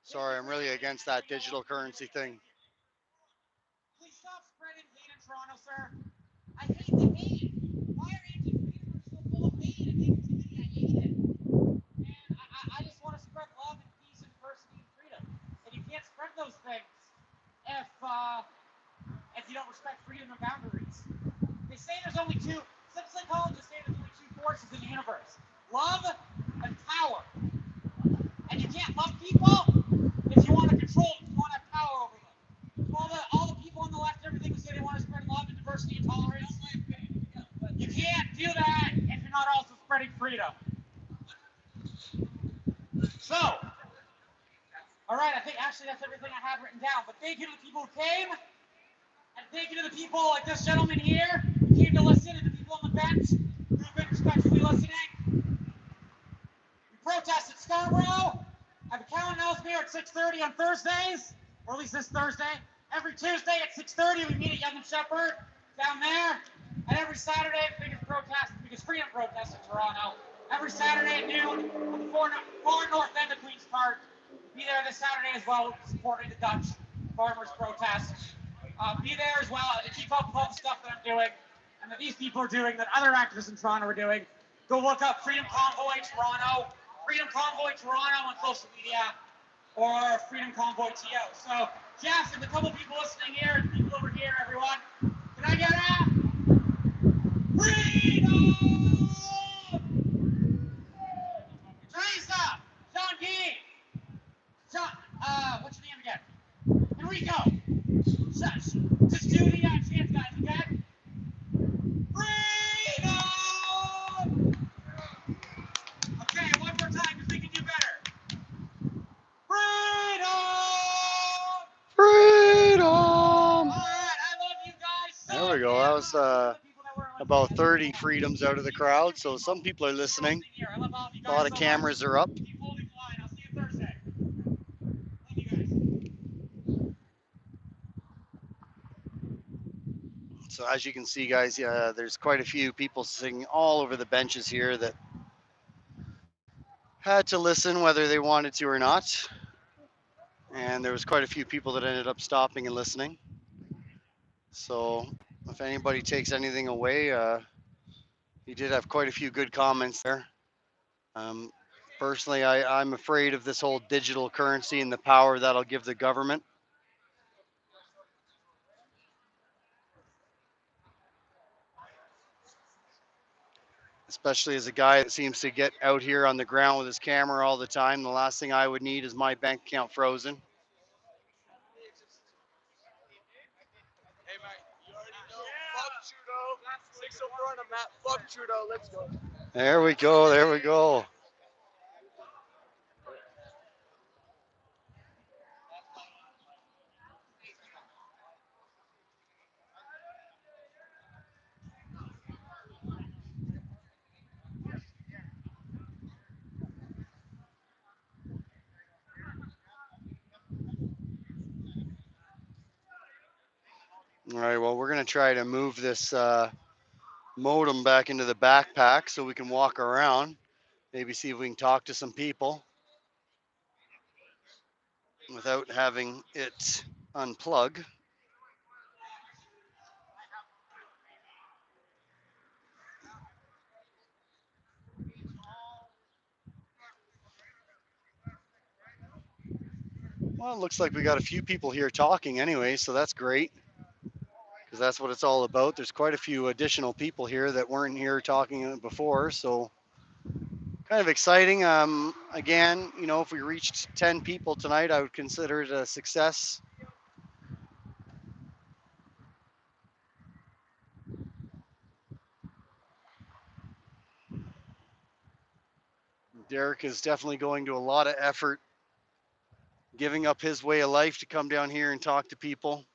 Sorry, I'm really against that digital currency thing. Please stop spreading hate in Toronto, sir. I hate the hate. Why are anti-freedom so full of hate and negativity? I hate it. And I just want to spread love and peace and diversity and freedom. And you can't spread those things if you don't respect freedom and boundaries. They say there's only two, some psychologists say there's only two forces in the universe. Love and power. And you can't love people if you want to control them, if you want to have power over them. All the people on the left, everything who say they want to spread love and diversity and tolerance, you can't do that if you're not also spreading freedom. So, all right, I think actually that's everything I had written down. But thank you to the people who came, and thank you to the people like this gentleman here who came to listen, and the people on the bench who've been respectfully listening. We protest at Scarborough. I have a calendar elsewhere at 6:30 on Thursdays, or at least this Thursday. Every Tuesday at 6:30 we meet at Yonge and Shepard down there. And every Saturday, the biggest freedom protest in Toronto. Every Saturday at noon on the far north end of Queen's Park. Be there this Saturday as well, supporting the Dutch farmers' protest. Be there as well to keep up with all the stuff that I'm doing and that these people are doing, that other activists in Toronto are doing. Go look up Freedom Convoy Toronto on social media, or Freedom Convoy TO. So, Jeff, and a couple people listening here, and people over here, everyone, can I get a freedom? Teresa, Yonge, what's your name again? Enrico. Just do the chants, guys, okay? Freedom! Okay, one more time, because we can do better. Freedom! Freedom! All right, I love you guys so There we go. That was much. about 30 freedoms out of the crowd, so some people are listening. A lot of cameras are up. Keep holding the line. I'll see you Thursday. Love you guys. So as you can see, guys, there's quite a few people sitting all over the benches here that had to listen whether they wanted to or not. And there was quite a few people that ended up stopping and listening. So if anybody takes anything away, you did have quite a few good comments there. Um, Personally, I'm afraid of this whole digital currency and the power that'll give the government. Especially as a guy that seems to get out here on the ground with his camera all the time. The last thing I would need is my bank account frozen. Hey, mate, you already know. Fuck Trudeau. 604 on a map. Fuck Trudeau. Let's go. There we go. There we go. All right, well, we're going to try to move this modem back into the backpack so we can walk around. Maybe see if we can talk to some people without having it unplug. Well, it looks like we got a few people here talking anyway, so that's great because that's what it's all about. There's quite a few additional people here that weren't here talking before, so kind of exciting. Again, you know, if we reached 10 people tonight, I would consider it a success. Derek is definitely going to a lot of effort, giving up his way of life to come down here and talk to people.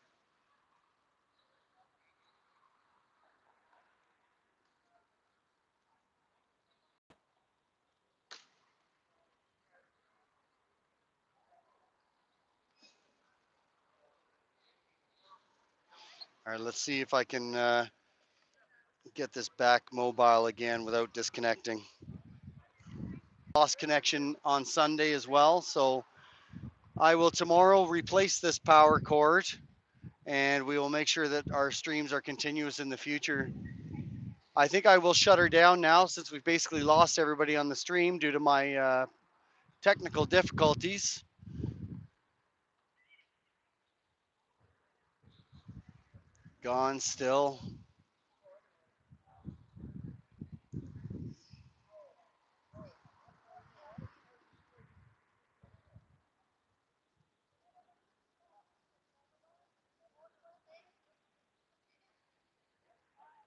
All right, let's see if I can get this back mobile again without disconnecting. Lost connection on Sunday as well, so I will tomorrow replace this power cord and we will make sure that our streams are continuous in the future. I think I will shut her down now since we've basically lost everybody on the stream due to my technical difficulties. Gone still.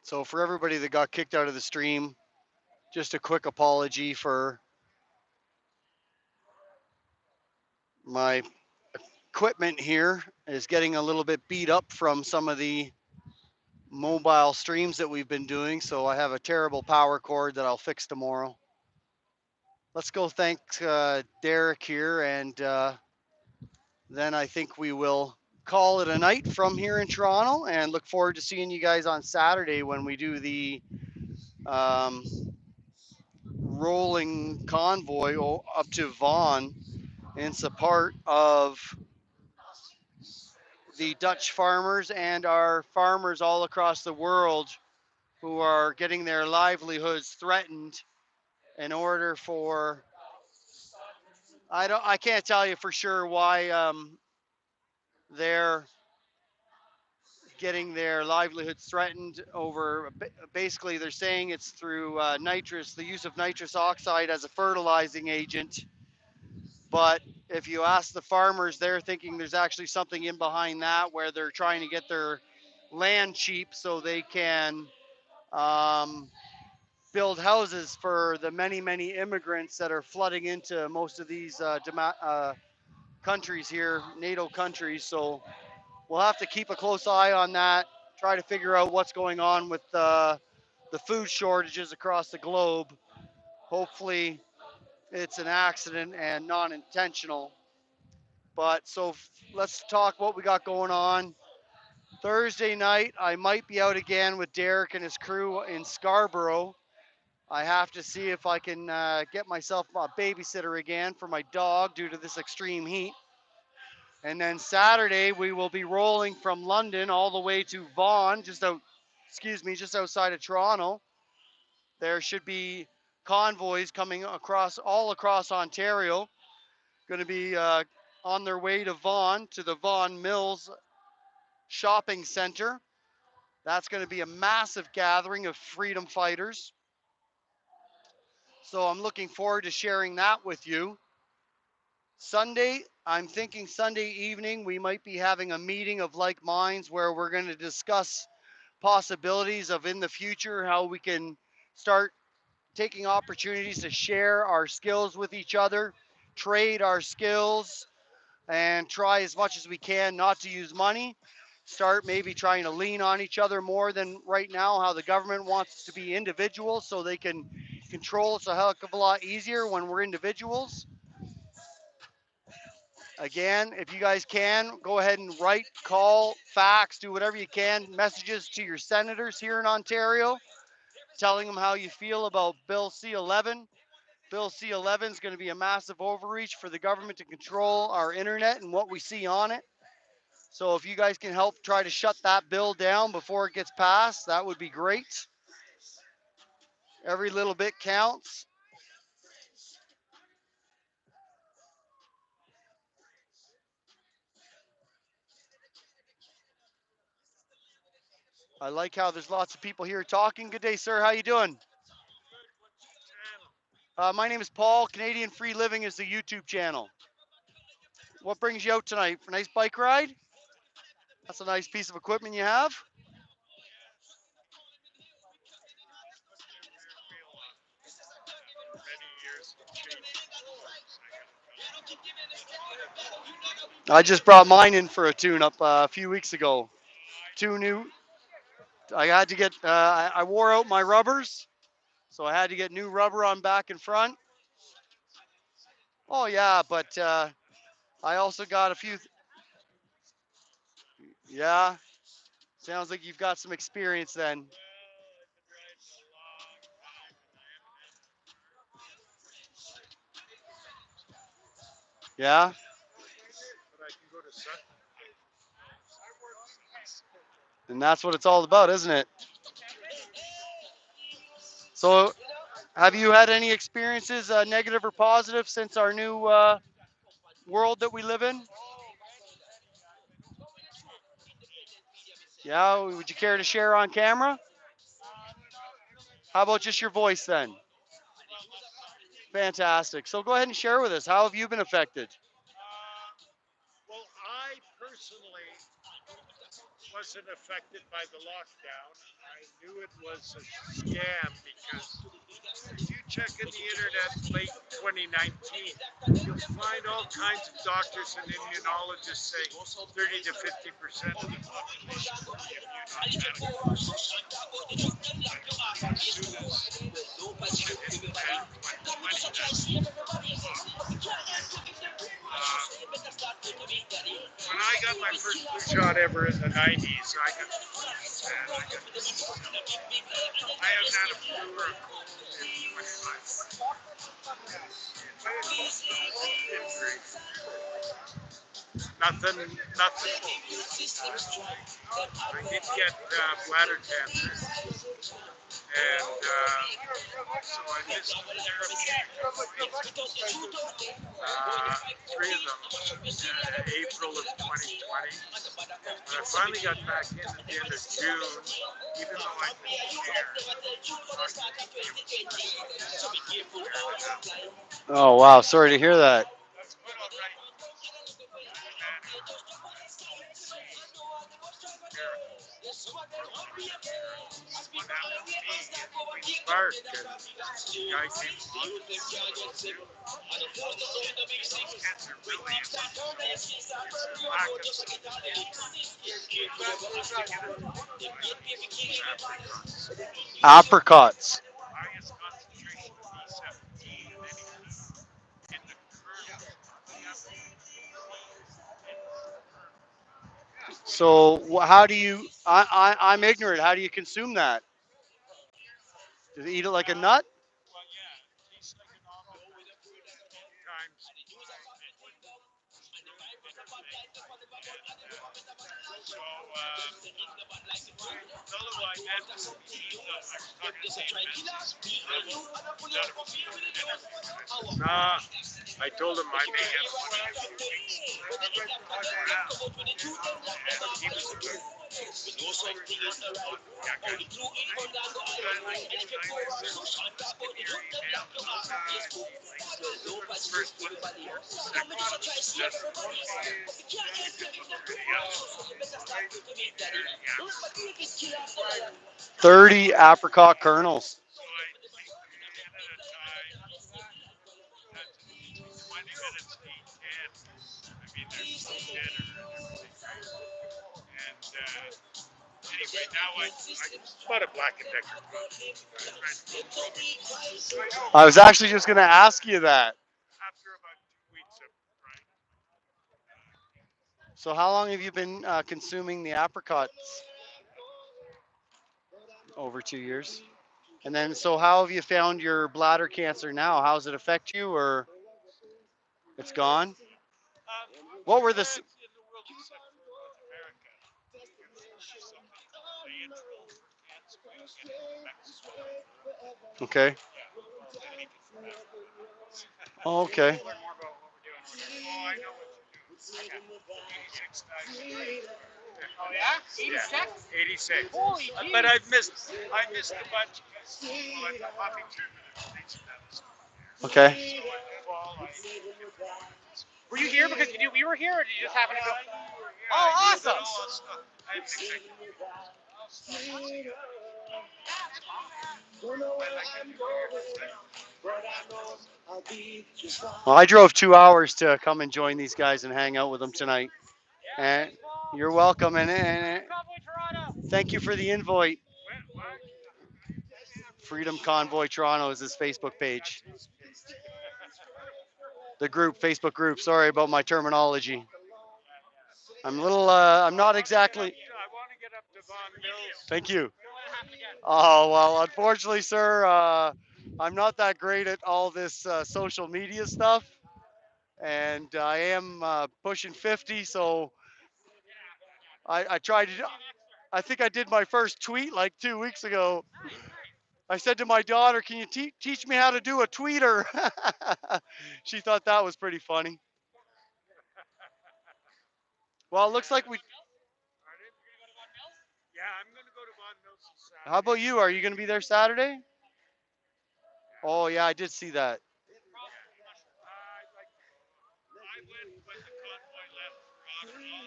So for everybody that got kicked out of the stream, just a quick apology for my equipment here is getting a little bit beat up from some of the mobile streams that we've been doing. So I have a terrible power cord that I'll fix tomorrow. Let's go thank Derek here, and then I think we will call it a night from here in Toronto and look forward to seeing you guys on Saturday when we do the um, rolling convoy up to Vaughan in support of the Dutch farmers and our farmers all across the world who are getting their livelihoods threatened in order for I can't tell you for sure why they're getting their livelihoods threatened over basically they're saying it's through the use of nitrous oxide as a fertilizing agent. But if you ask the farmers, they're thinking there's actually something in behind that where they're trying to get their land cheap so they can um, build houses for the many, many immigrants that are flooding into most of these countries here, NATO countries. So we'll have to keep a close eye on that, try to figure out what's going on with the food shortages across the globe. Hopefully it's an accident and non-intentional. But so let's talk what we got going on. Thursday night, I might be out again with Derek and his crew in Scarborough. I have to see if I can get myself a babysitter again for my dog due to this extreme heat. And then Saturday, we will be rolling from London all the way to Vaughan, just outside of Toronto. There should be convoys coming all across Ontario, going to be on their way to Vaughan, to the Vaughan Mills Shopping Center. That's going to be a massive gathering of freedom fighters. So I'm looking forward to sharing that with you. Sunday, I'm thinking Sunday evening, we might be having a meeting of like minds where we're going to discuss possibilities of in the future how we can start taking opportunities to share our skills with each other, trade our skills, and try as much as we can not to use money. Start maybe trying to lean on each other more than right now, how the government wants us to be individuals so they can control us a heck of a lot easier when we're individuals. Again, if you guys can, go ahead and write, call, fax, do whatever you can, messages to your senators here in Ontario, telling them how you feel about Bill C-11. Bill C-11 is going to be a massive overreach for the government to control our internet and what we see on it. So if you guys can help try to shut that bill down before it gets passed, that would be great. Every little bit counts. I like how there's lots of people here talking. Good day, sir. How you doing? My name is Paul. Canadian Free Living is the YouTube channel. What brings you out tonight? For a nice bike ride? That's a nice piece of equipment you have. I just brought mine in for a tune-up a few weeks ago. Two new. I had to get. I wore out my rubbers, so I had to get new rubber on back and front. Oh yeah, but I also got a few. Yeah, sounds like you've got some experience then. Yeah. And that's what it's all about, isn't it? So, have you had any experiences, negative or positive, since our new world that we live in? Yeah. Would you care to share on camera? How about just your voice then? Fantastic. So go ahead and share with us. How have you been affected? Well, I personally wasn't affected by the lockdown. I knew it was a scam because if you check in the internet late 2019, you'll find all kinds of doctors and immunologists saying 30 to 50% of the population will be immune automatically. As soon as it hit the fan in 2020, when I got my first flu shot ever in the 90s, I got and I got I haven't had a flu or a cold in 25 years. Nothing, nothing. I did get bladder cancer, and so I missed three of them April of 2020. When I finally got back in at the end of June, even though I didn't share, Oh wow, sorry to hear that. that's quite all right. What happened to me in Spark, and the guy came along and said, cancer really is a lack of Apricots. highest concentration of B17 in any food in the kernel. So how do you? I'm ignorant. How do you consume that? Do you eat it like a nut? Well, yeah, it tastes like an almond nut. Times so the fellow I met, I was talking to Dave Menzies, done a few interviews. I said, nah, I told him I may have one in a few weeks. And he was about yeah, good. First one, second one, just yeah. 30 apricot kernels. So I take it at a time. That's 20 minutes to eat 10. I mean, there's no dinner and everything, right? And anyway, now I bought a Black and Decker cup. I tried to go through it. I was actually just going to ask you that. After about 2 weeks of trying, So how long have you been consuming the apricots? Over 2 years. And then, so how have you found your bladder cancer now? How does it affect you, or it's gone? What were the? In the world except for North America, it's something called Laetrile for cancer. You get it in Mexico and Peru. Okay. Yeah, they leave it for after. Oh, You okay. learn more about what we're doing over there. Oh, I know what you're doing. Okay. 86 times a day. Oh yeah, Yeah, 86. 86. Holy But jeez. I missed a bunch because well, I'm hopping through the streets of Medicine there. Okay. So in the fall I get to go and visit. Were you here because you knew we were here, or did you just happen to Well, go? I knew you were here. I Oh, knew that awesome. all stuff. I have an executive producer. Stuff together. I like that you were here because I drove that distance. Well, I drove 2 hours to come and join these guys and hang out with them tonight. Yeah, And thanks, Paul. you're welcome. Freedom Convoy Toronto. Thank you for the invite. What? Freedom Convoy Toronto is his Facebook That's page. his page. The group, Facebook group. Sorry about my terminology. Yeah, yeah. I'm a little. I'm not exactly. I want to get up to Vaughan Mills. Thank you. Don't want to happen again. Oh well, unfortunately, sir, I'm not that great at all this social media stuff, and I am pushing 50, so I tried to. I think I did my first tweet like 2 weeks ago. Nice, nice. I said to my daughter, "Can you teach me how to do a tweeter?" She thought that was pretty funny. Well, it looks Yeah. like we. Pardon? Yeah, I'm going to go to Vaughan Mills on How Saturday. about you? Are you going to be there Saturday? Yeah. Oh yeah, I did see that. Yeah. I'd like to go. I went when the convoy left for Ottawa.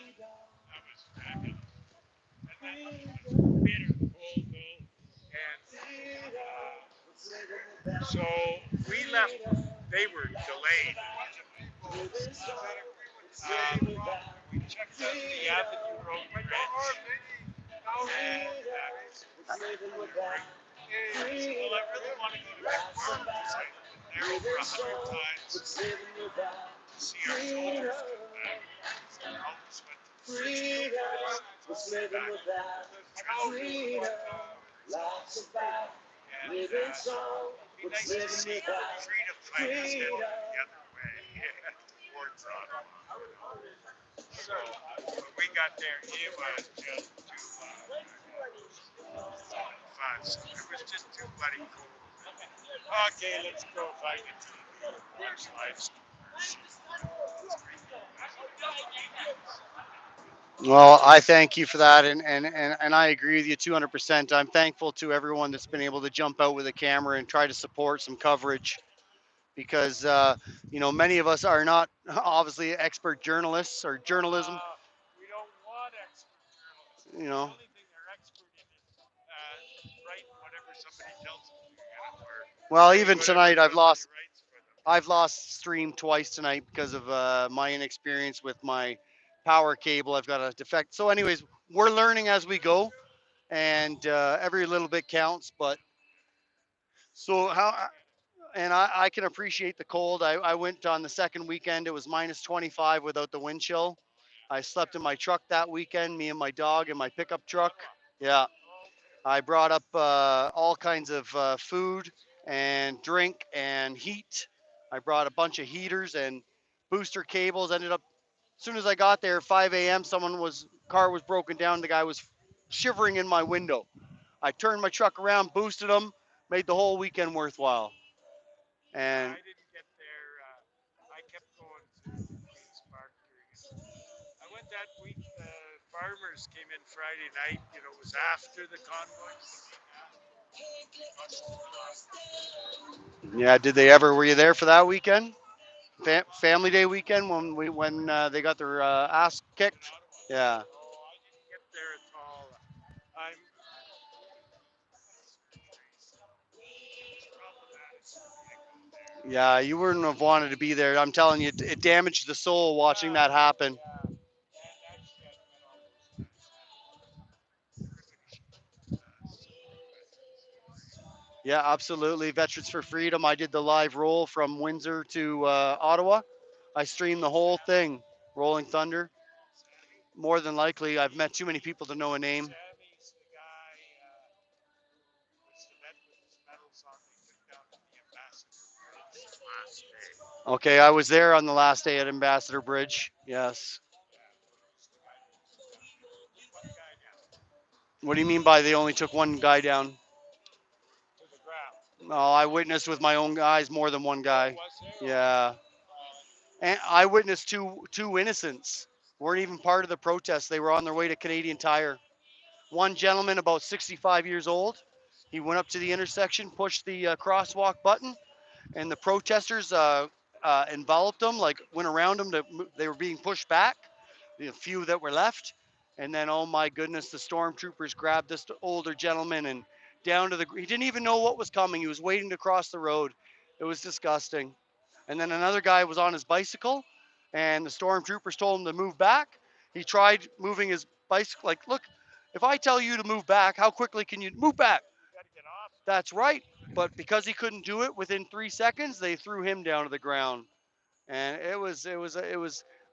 That was fabulous. And then it was bitter cold though. And so we left, they were delayed. We checked out the Avenue Road Bridge. And we were, I said, well, I really want to go to Victoria because I've been there over 100 times to see our soldiers come back. We almost went to the French Military to see back tribute it's awesome. And it'd be nice to see freedom fighters heading the other way towards Ottawa. So when we got there, it was just too fast. It was just too bloody cold. Okay, let's go find a TV and watch live streams. Well, I thank you for that, and I agree with you 200%. I'm thankful to everyone that's been able to jump out with a camera and try to support some coverage because many of us are not obviously expert journalists or journalism. We don't want expert journalists. You The know, only thing they're expert in is writing whatever somebody tells them to, or well, doing even whatever tonight somebody writes for them. I've lost stream twice tonight because of my inexperience with my power cable. I've got a defect. So, anyways, we're learning as we go, and every little bit counts. But so how and I can appreciate the cold. I went on the second weekend. It was minus 25 without the wind chill. I slept in my truck that weekend, me and my dog in my pickup truck. Yeah. I brought up all kinds of food and drink and heat. I brought a bunch of heaters and booster cables. Ended up, as soon as I got there, 5 a.m., car was broken down. The guy was shivering in my window. I turned my truck around, boosted him, made the whole weekend worthwhile. And I didn't get there. I kept going to Queens Park during it. I went that week. The farmers came in Friday night. It was after the convoy. yeah, did they ever? Were you there for that weekend? Family Day weekend when they got their ass In kicked. Ottawa. Yeah, Oh, I didn't get there at all. I'm surgeries. It's problematic for me to go there. yeah, you wouldn't have wanted to be there. I'm telling you, it damaged the soul watching that happen. Yeah. And actually, I've met all those guys now. Premonition, support veterans. Yeah, absolutely. Veterans for Freedom. I did the live roll from Windsor to Ottawa. I streamed the whole thing, Rolling Thunder. More than likely, I've met too many people to know a name. Sammy's the guy who was the vet with his medals on. They took down to the Ambassador Bridge the last day. Okay, I was there on the last day at Ambassador Bridge. Yes. Yeah, Burroughs, the guy that took one guy down What do you mean by they only took one guy down? to the ground. Oh, I witnessed with my own eyes more than one Oh, guy. was there? Okay. Yeah. And I witnessed two innocents. Weren't even part of the protest. They were on their way to Canadian Tire. One gentleman, about 65 years old, he went up to the intersection, pushed the crosswalk button, and the protesters enveloped them, like went around them. They were being pushed back, the few that were left. And then, oh my goodness, the stormtroopers grabbed this older gentleman and down to the. He didn't even know what was coming. He was waiting to cross the road. It was disgusting. And then another guy was on his bicycle, and the stormtroopers told him to move back. He tried moving his bicycle. Like, look, if I tell you to move back, how quickly can you move back? You got to get off. That's right. But because he couldn't do it within 3 seconds, they threw him down to the ground. And it was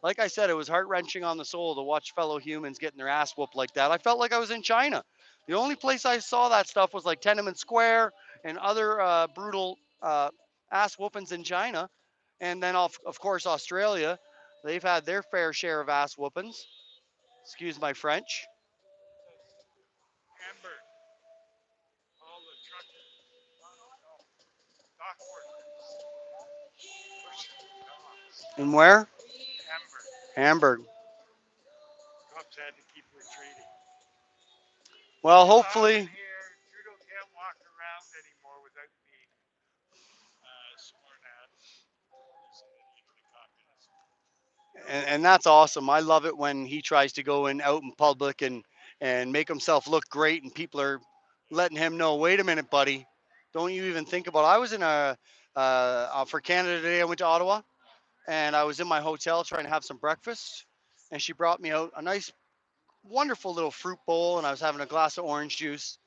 like I said, it was heart wrenching on the soul to watch fellow humans getting their ass whooped like that. I felt like I was in China. The only place I saw that stuff was like Tiananmen Square and other brutal ass whoopings in China, and then of course Australia. They've had their fair share of ass whoopings. Excuse my French. Hamburg, all the truckers, no, dock workers pushing the docks. And where? Hamburg. Hamburg. Cops had to keep retreating. Well, Well, I'm in hopefully. here. Trudeau can't walk around anymore without being sworn at. He's an idiot and a communist. And that's awesome. I love it when he tries to go in out in public and make himself look great, and people are letting him know, wait a minute, buddy, don't you even think about it. I was in a for Canada Day. I went to Ottawa, and I was in my hotel trying to have some breakfast, and she brought me out a nice, wonderful little fruit bowl, and I was having a glass of orange juice,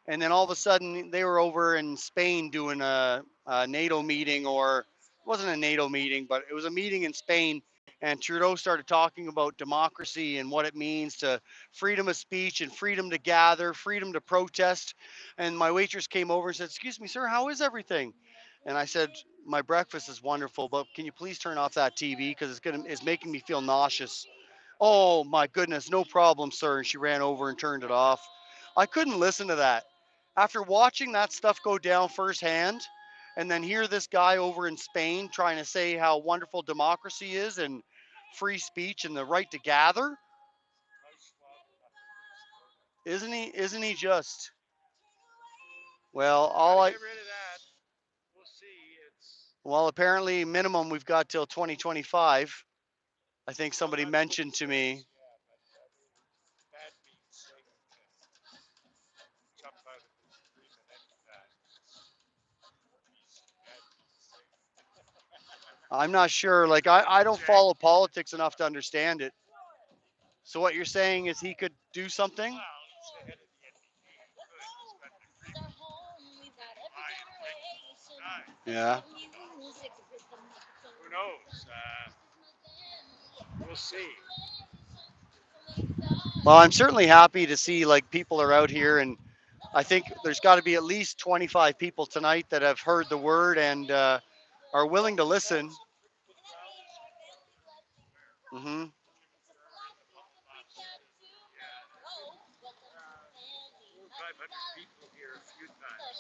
and then all of a sudden they were over in Spain doing a NATO meeting, or it wasn't a NATO meeting, but it was a meeting in Spain. And Trudeau started talking about democracy and what it means to freedom of speech and freedom to gather, freedom to protest. And my waitress came over and said, "Excuse me, sir, how is everything?" And I said, "My breakfast is wonderful, but can you please turn off that TV because it's making me feel nauseous." "Oh my goodness, no problem, sir." And she ran over and turned it off. I couldn't listen to that. After watching that stuff go down firsthand, and then hear this guy over in Spain trying to say how wonderful democracy is and free speech and the right to gather, isn't he just? Well, Got all to I get rid of that. We'll see. It's well apparently minimum we've got till 2025. I think well, somebody that's what mentioned it to me. says. Yeah, but I mean, it's a bad mean thing to jump out of this agreement anytime. Bad mean thing. I'm not sure. Like I don't Jack, follow politics enough to understand it. So what you're saying is he could do something? well, he's the head of the NDP. He could. He's got an agreement. I think time. Yeah. Who knows? We'll see. Well, I'm certainly happy to see like people are out here, and I think there's got to be at least 25 people tonight that have heard the word and are willing to listen. The crowd is where Hmm. Jimmy Carter and the pump stops say, yeah, there's been 400 or 500 people here a few times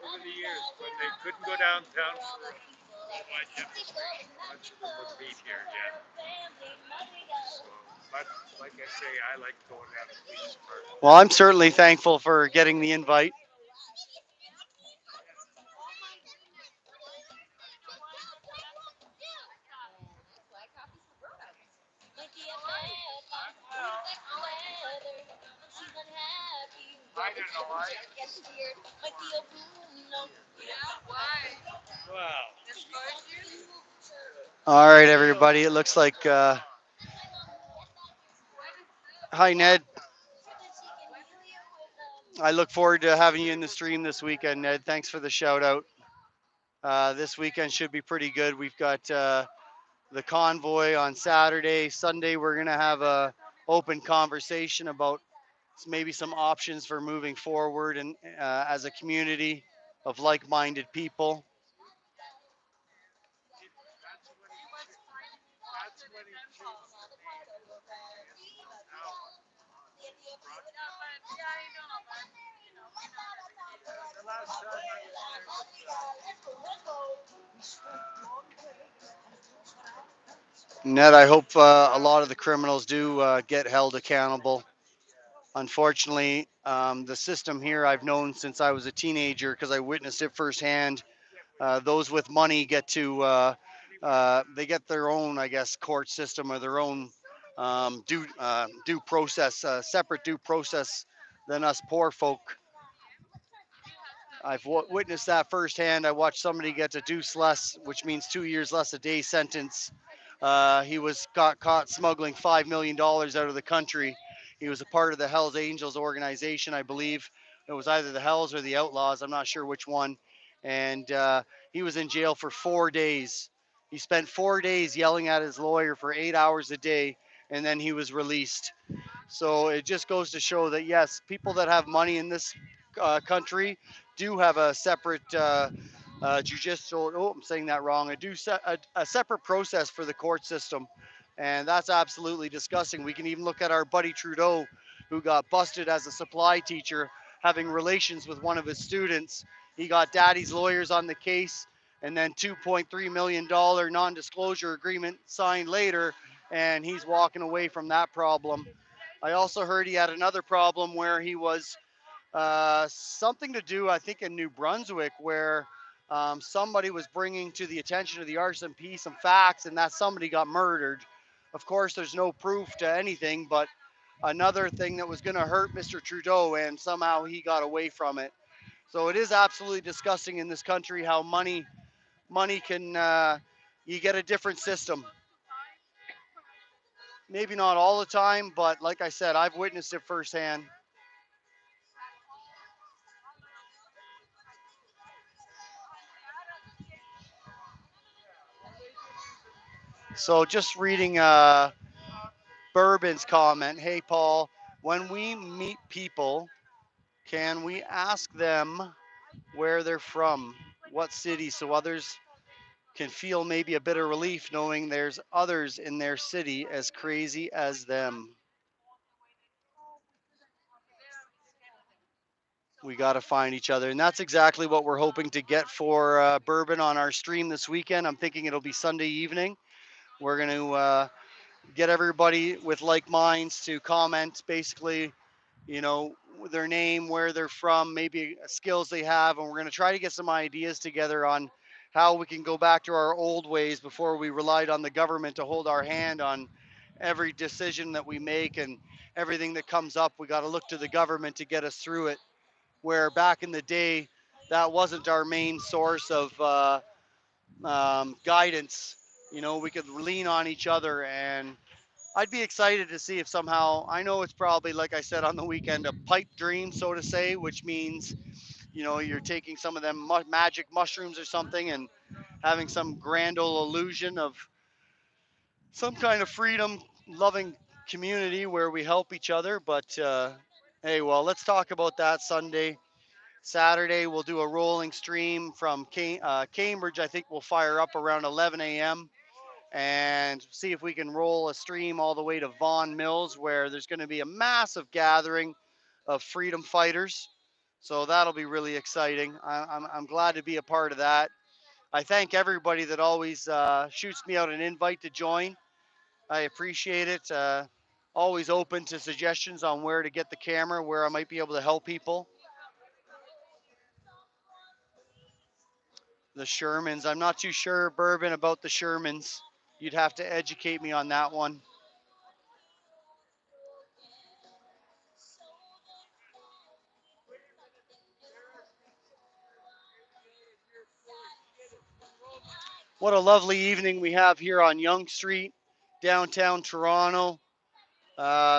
over the years when they couldn't go downtown for a wide demonstration. A bunch of them would meet here, yeah. So, but like I say, I like going down to Queen's Park. Well, I'm certainly thankful for getting the invite. I don't know. Well, All right, everybody. It looks like. Hi, Ned. I look forward to having you in the stream this weekend, Ned. Thanks for the shout out. This weekend should be pretty good. We've got the convoy on Saturday. Sunday, we're going to have a open conversation about maybe some options for moving forward and as a community of like-minded people. That's when he that's when he changed the name. And from now on, broadcast. The last time I was there was Ned, I hope a lot of the criminals do get held accountable. Unfortunately, the system here I've known since I was a teenager because I witnessed it firsthand. Those with money get to they get their own, I guess, court system or their own due process, separate due process than us poor folk. I've witnessed that firsthand. I watched somebody get a deuce less, which means 2 years less a day sentence. He was got caught smuggling $5 million out of the country. He was a part of the Hell's Angels organization, I believe. It was either the Hells or the Outlaws. I'm not sure which one. And he was in jail for 4 days. He spent 4 days yelling at his lawyer for 8 hours a day, and then he was released. So it just goes to show that yes, people that have money in this country do have a separate judicial. Oh, I'm saying that wrong. A separate process for the court system, and that's absolutely disgusting. We can even look at our buddy Trudeau, who got busted as a supply teacher having relations with one of his students. He got daddy's lawyers on the case, and then $2.3 million non-disclosure agreement signed later, and he's walking away from that problem. I also heard he had another problem where he was something to do, I think, in New Brunswick, where somebody was bringing to the attention of the RSMP some facts, and that somebody got murdered. Of course, there's no proof to anything, but another thing that was going to hurt Mr. Trudeau, and somehow he got away from it. So it is absolutely disgusting in this country how money can you get a different system. Maybe not all the time, but like I said, I've witnessed it firsthand. So just reading Bourbon's comment. Hey, Paul, when we meet people, can we ask them where they're from, what city, so others can feel maybe a bit of relief knowing there's others in their city as crazy as them? We got to find each other. And that's exactly what we're hoping to get for Bourbon on our stream this weekend. I'm thinking it'll be Sunday evening. We're going to get everybody with like minds to comment basically, you know, their name, where they're from, maybe skills they have. And we're going to try to get some ideas together on how we can go back to our old ways before we relied on the government to hold our hand on every decision that we make and everything that comes up. We got to look to the government to get us through it. Where back in the day, that wasn't our main source of guidance. You know, we could lean on each other, and I'd be excited to see if somehow, I know it's probably, like I said on the weekend, a pipe dream, so to say, which means, you know, you're taking some of them magic mushrooms or something and having some grand old illusion of some kind of freedom loving community where we help each other. But hey, well, let's talk about that Sunday. Saturday, we'll do a rolling stream from Cambridge. I think we'll fire up around 11 a.m. and see if we can roll a stream all the way to Vaughan Mills, where there's going to be a massive gathering of freedom fighters. So that'll be really exciting. I'm glad to be a part of that. I thank everybody that always shoots me out an invite to join. I appreciate it. Always open to suggestions on where to get the camera, where I might be able to help people. The Shermans. I'm not too sure, Bourbon, about the Shermans. You'd have to educate me on that one. What a lovely evening we have here on Yonge Street, downtown Toronto.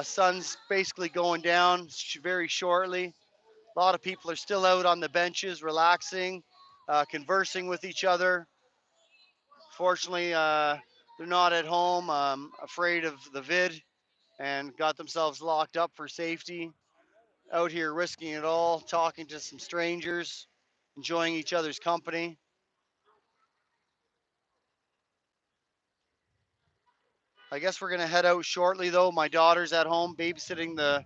Sun's basically going down very shortly. A lot of people are still out on the benches, relaxing, conversing with each other. Fortunately, they're not at home, afraid of the vid, and got themselves locked up for safety. Out here risking it all, talking to some strangers, enjoying each other's company. I guess we're gonna head out shortly though. My daughter's at home babysitting the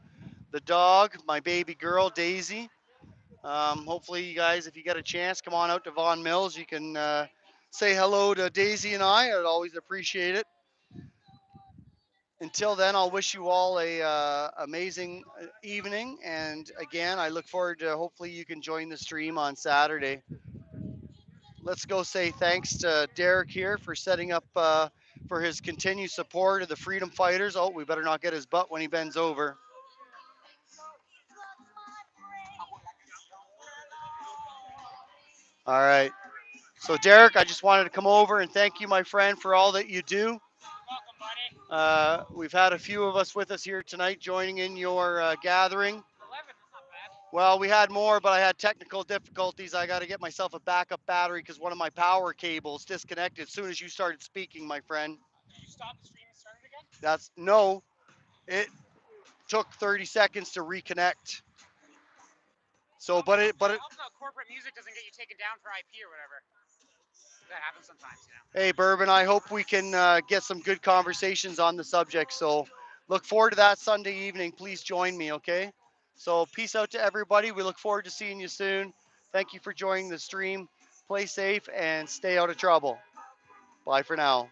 dog, my baby girl Daisy. Hopefully, you guys, if you get a chance, come on out to Vaughan Mills. You can say hello to Daisy and I. I'd always appreciate it. Until then, I'll wish you all a amazing evening. And again, I look forward to hopefully you can join the stream on Saturday. Let's go say thanks to Derek here for setting up for his continued support of the freedom fighters. Oh, we better not get his butt when he bends over. All right. So, Derek, I just wanted to come over and thank you, my friend, for all that you do. Welcome, buddy. We've had a few of us with us here tonight joining in your gathering. 11, that's not bad. Well, we had more, but I had technical difficulties. I got to get myself a backup battery because one of my power cables disconnected as soon as you started speaking, my friend. Did you stop the stream and start it again? That's no, it took 30 seconds to reconnect. So, but it, I hope the corporate music doesn't get you taken down for IP or whatever. That happens sometimes, you know. hey, Bourbon, I hope we can get some good conversations on the subject. So, look forward to that Sunday evening. Please join me, okay? So, peace out to everybody. We look forward to seeing you soon. Thank you for joining the stream. Play safe and stay out of trouble. Bye for now.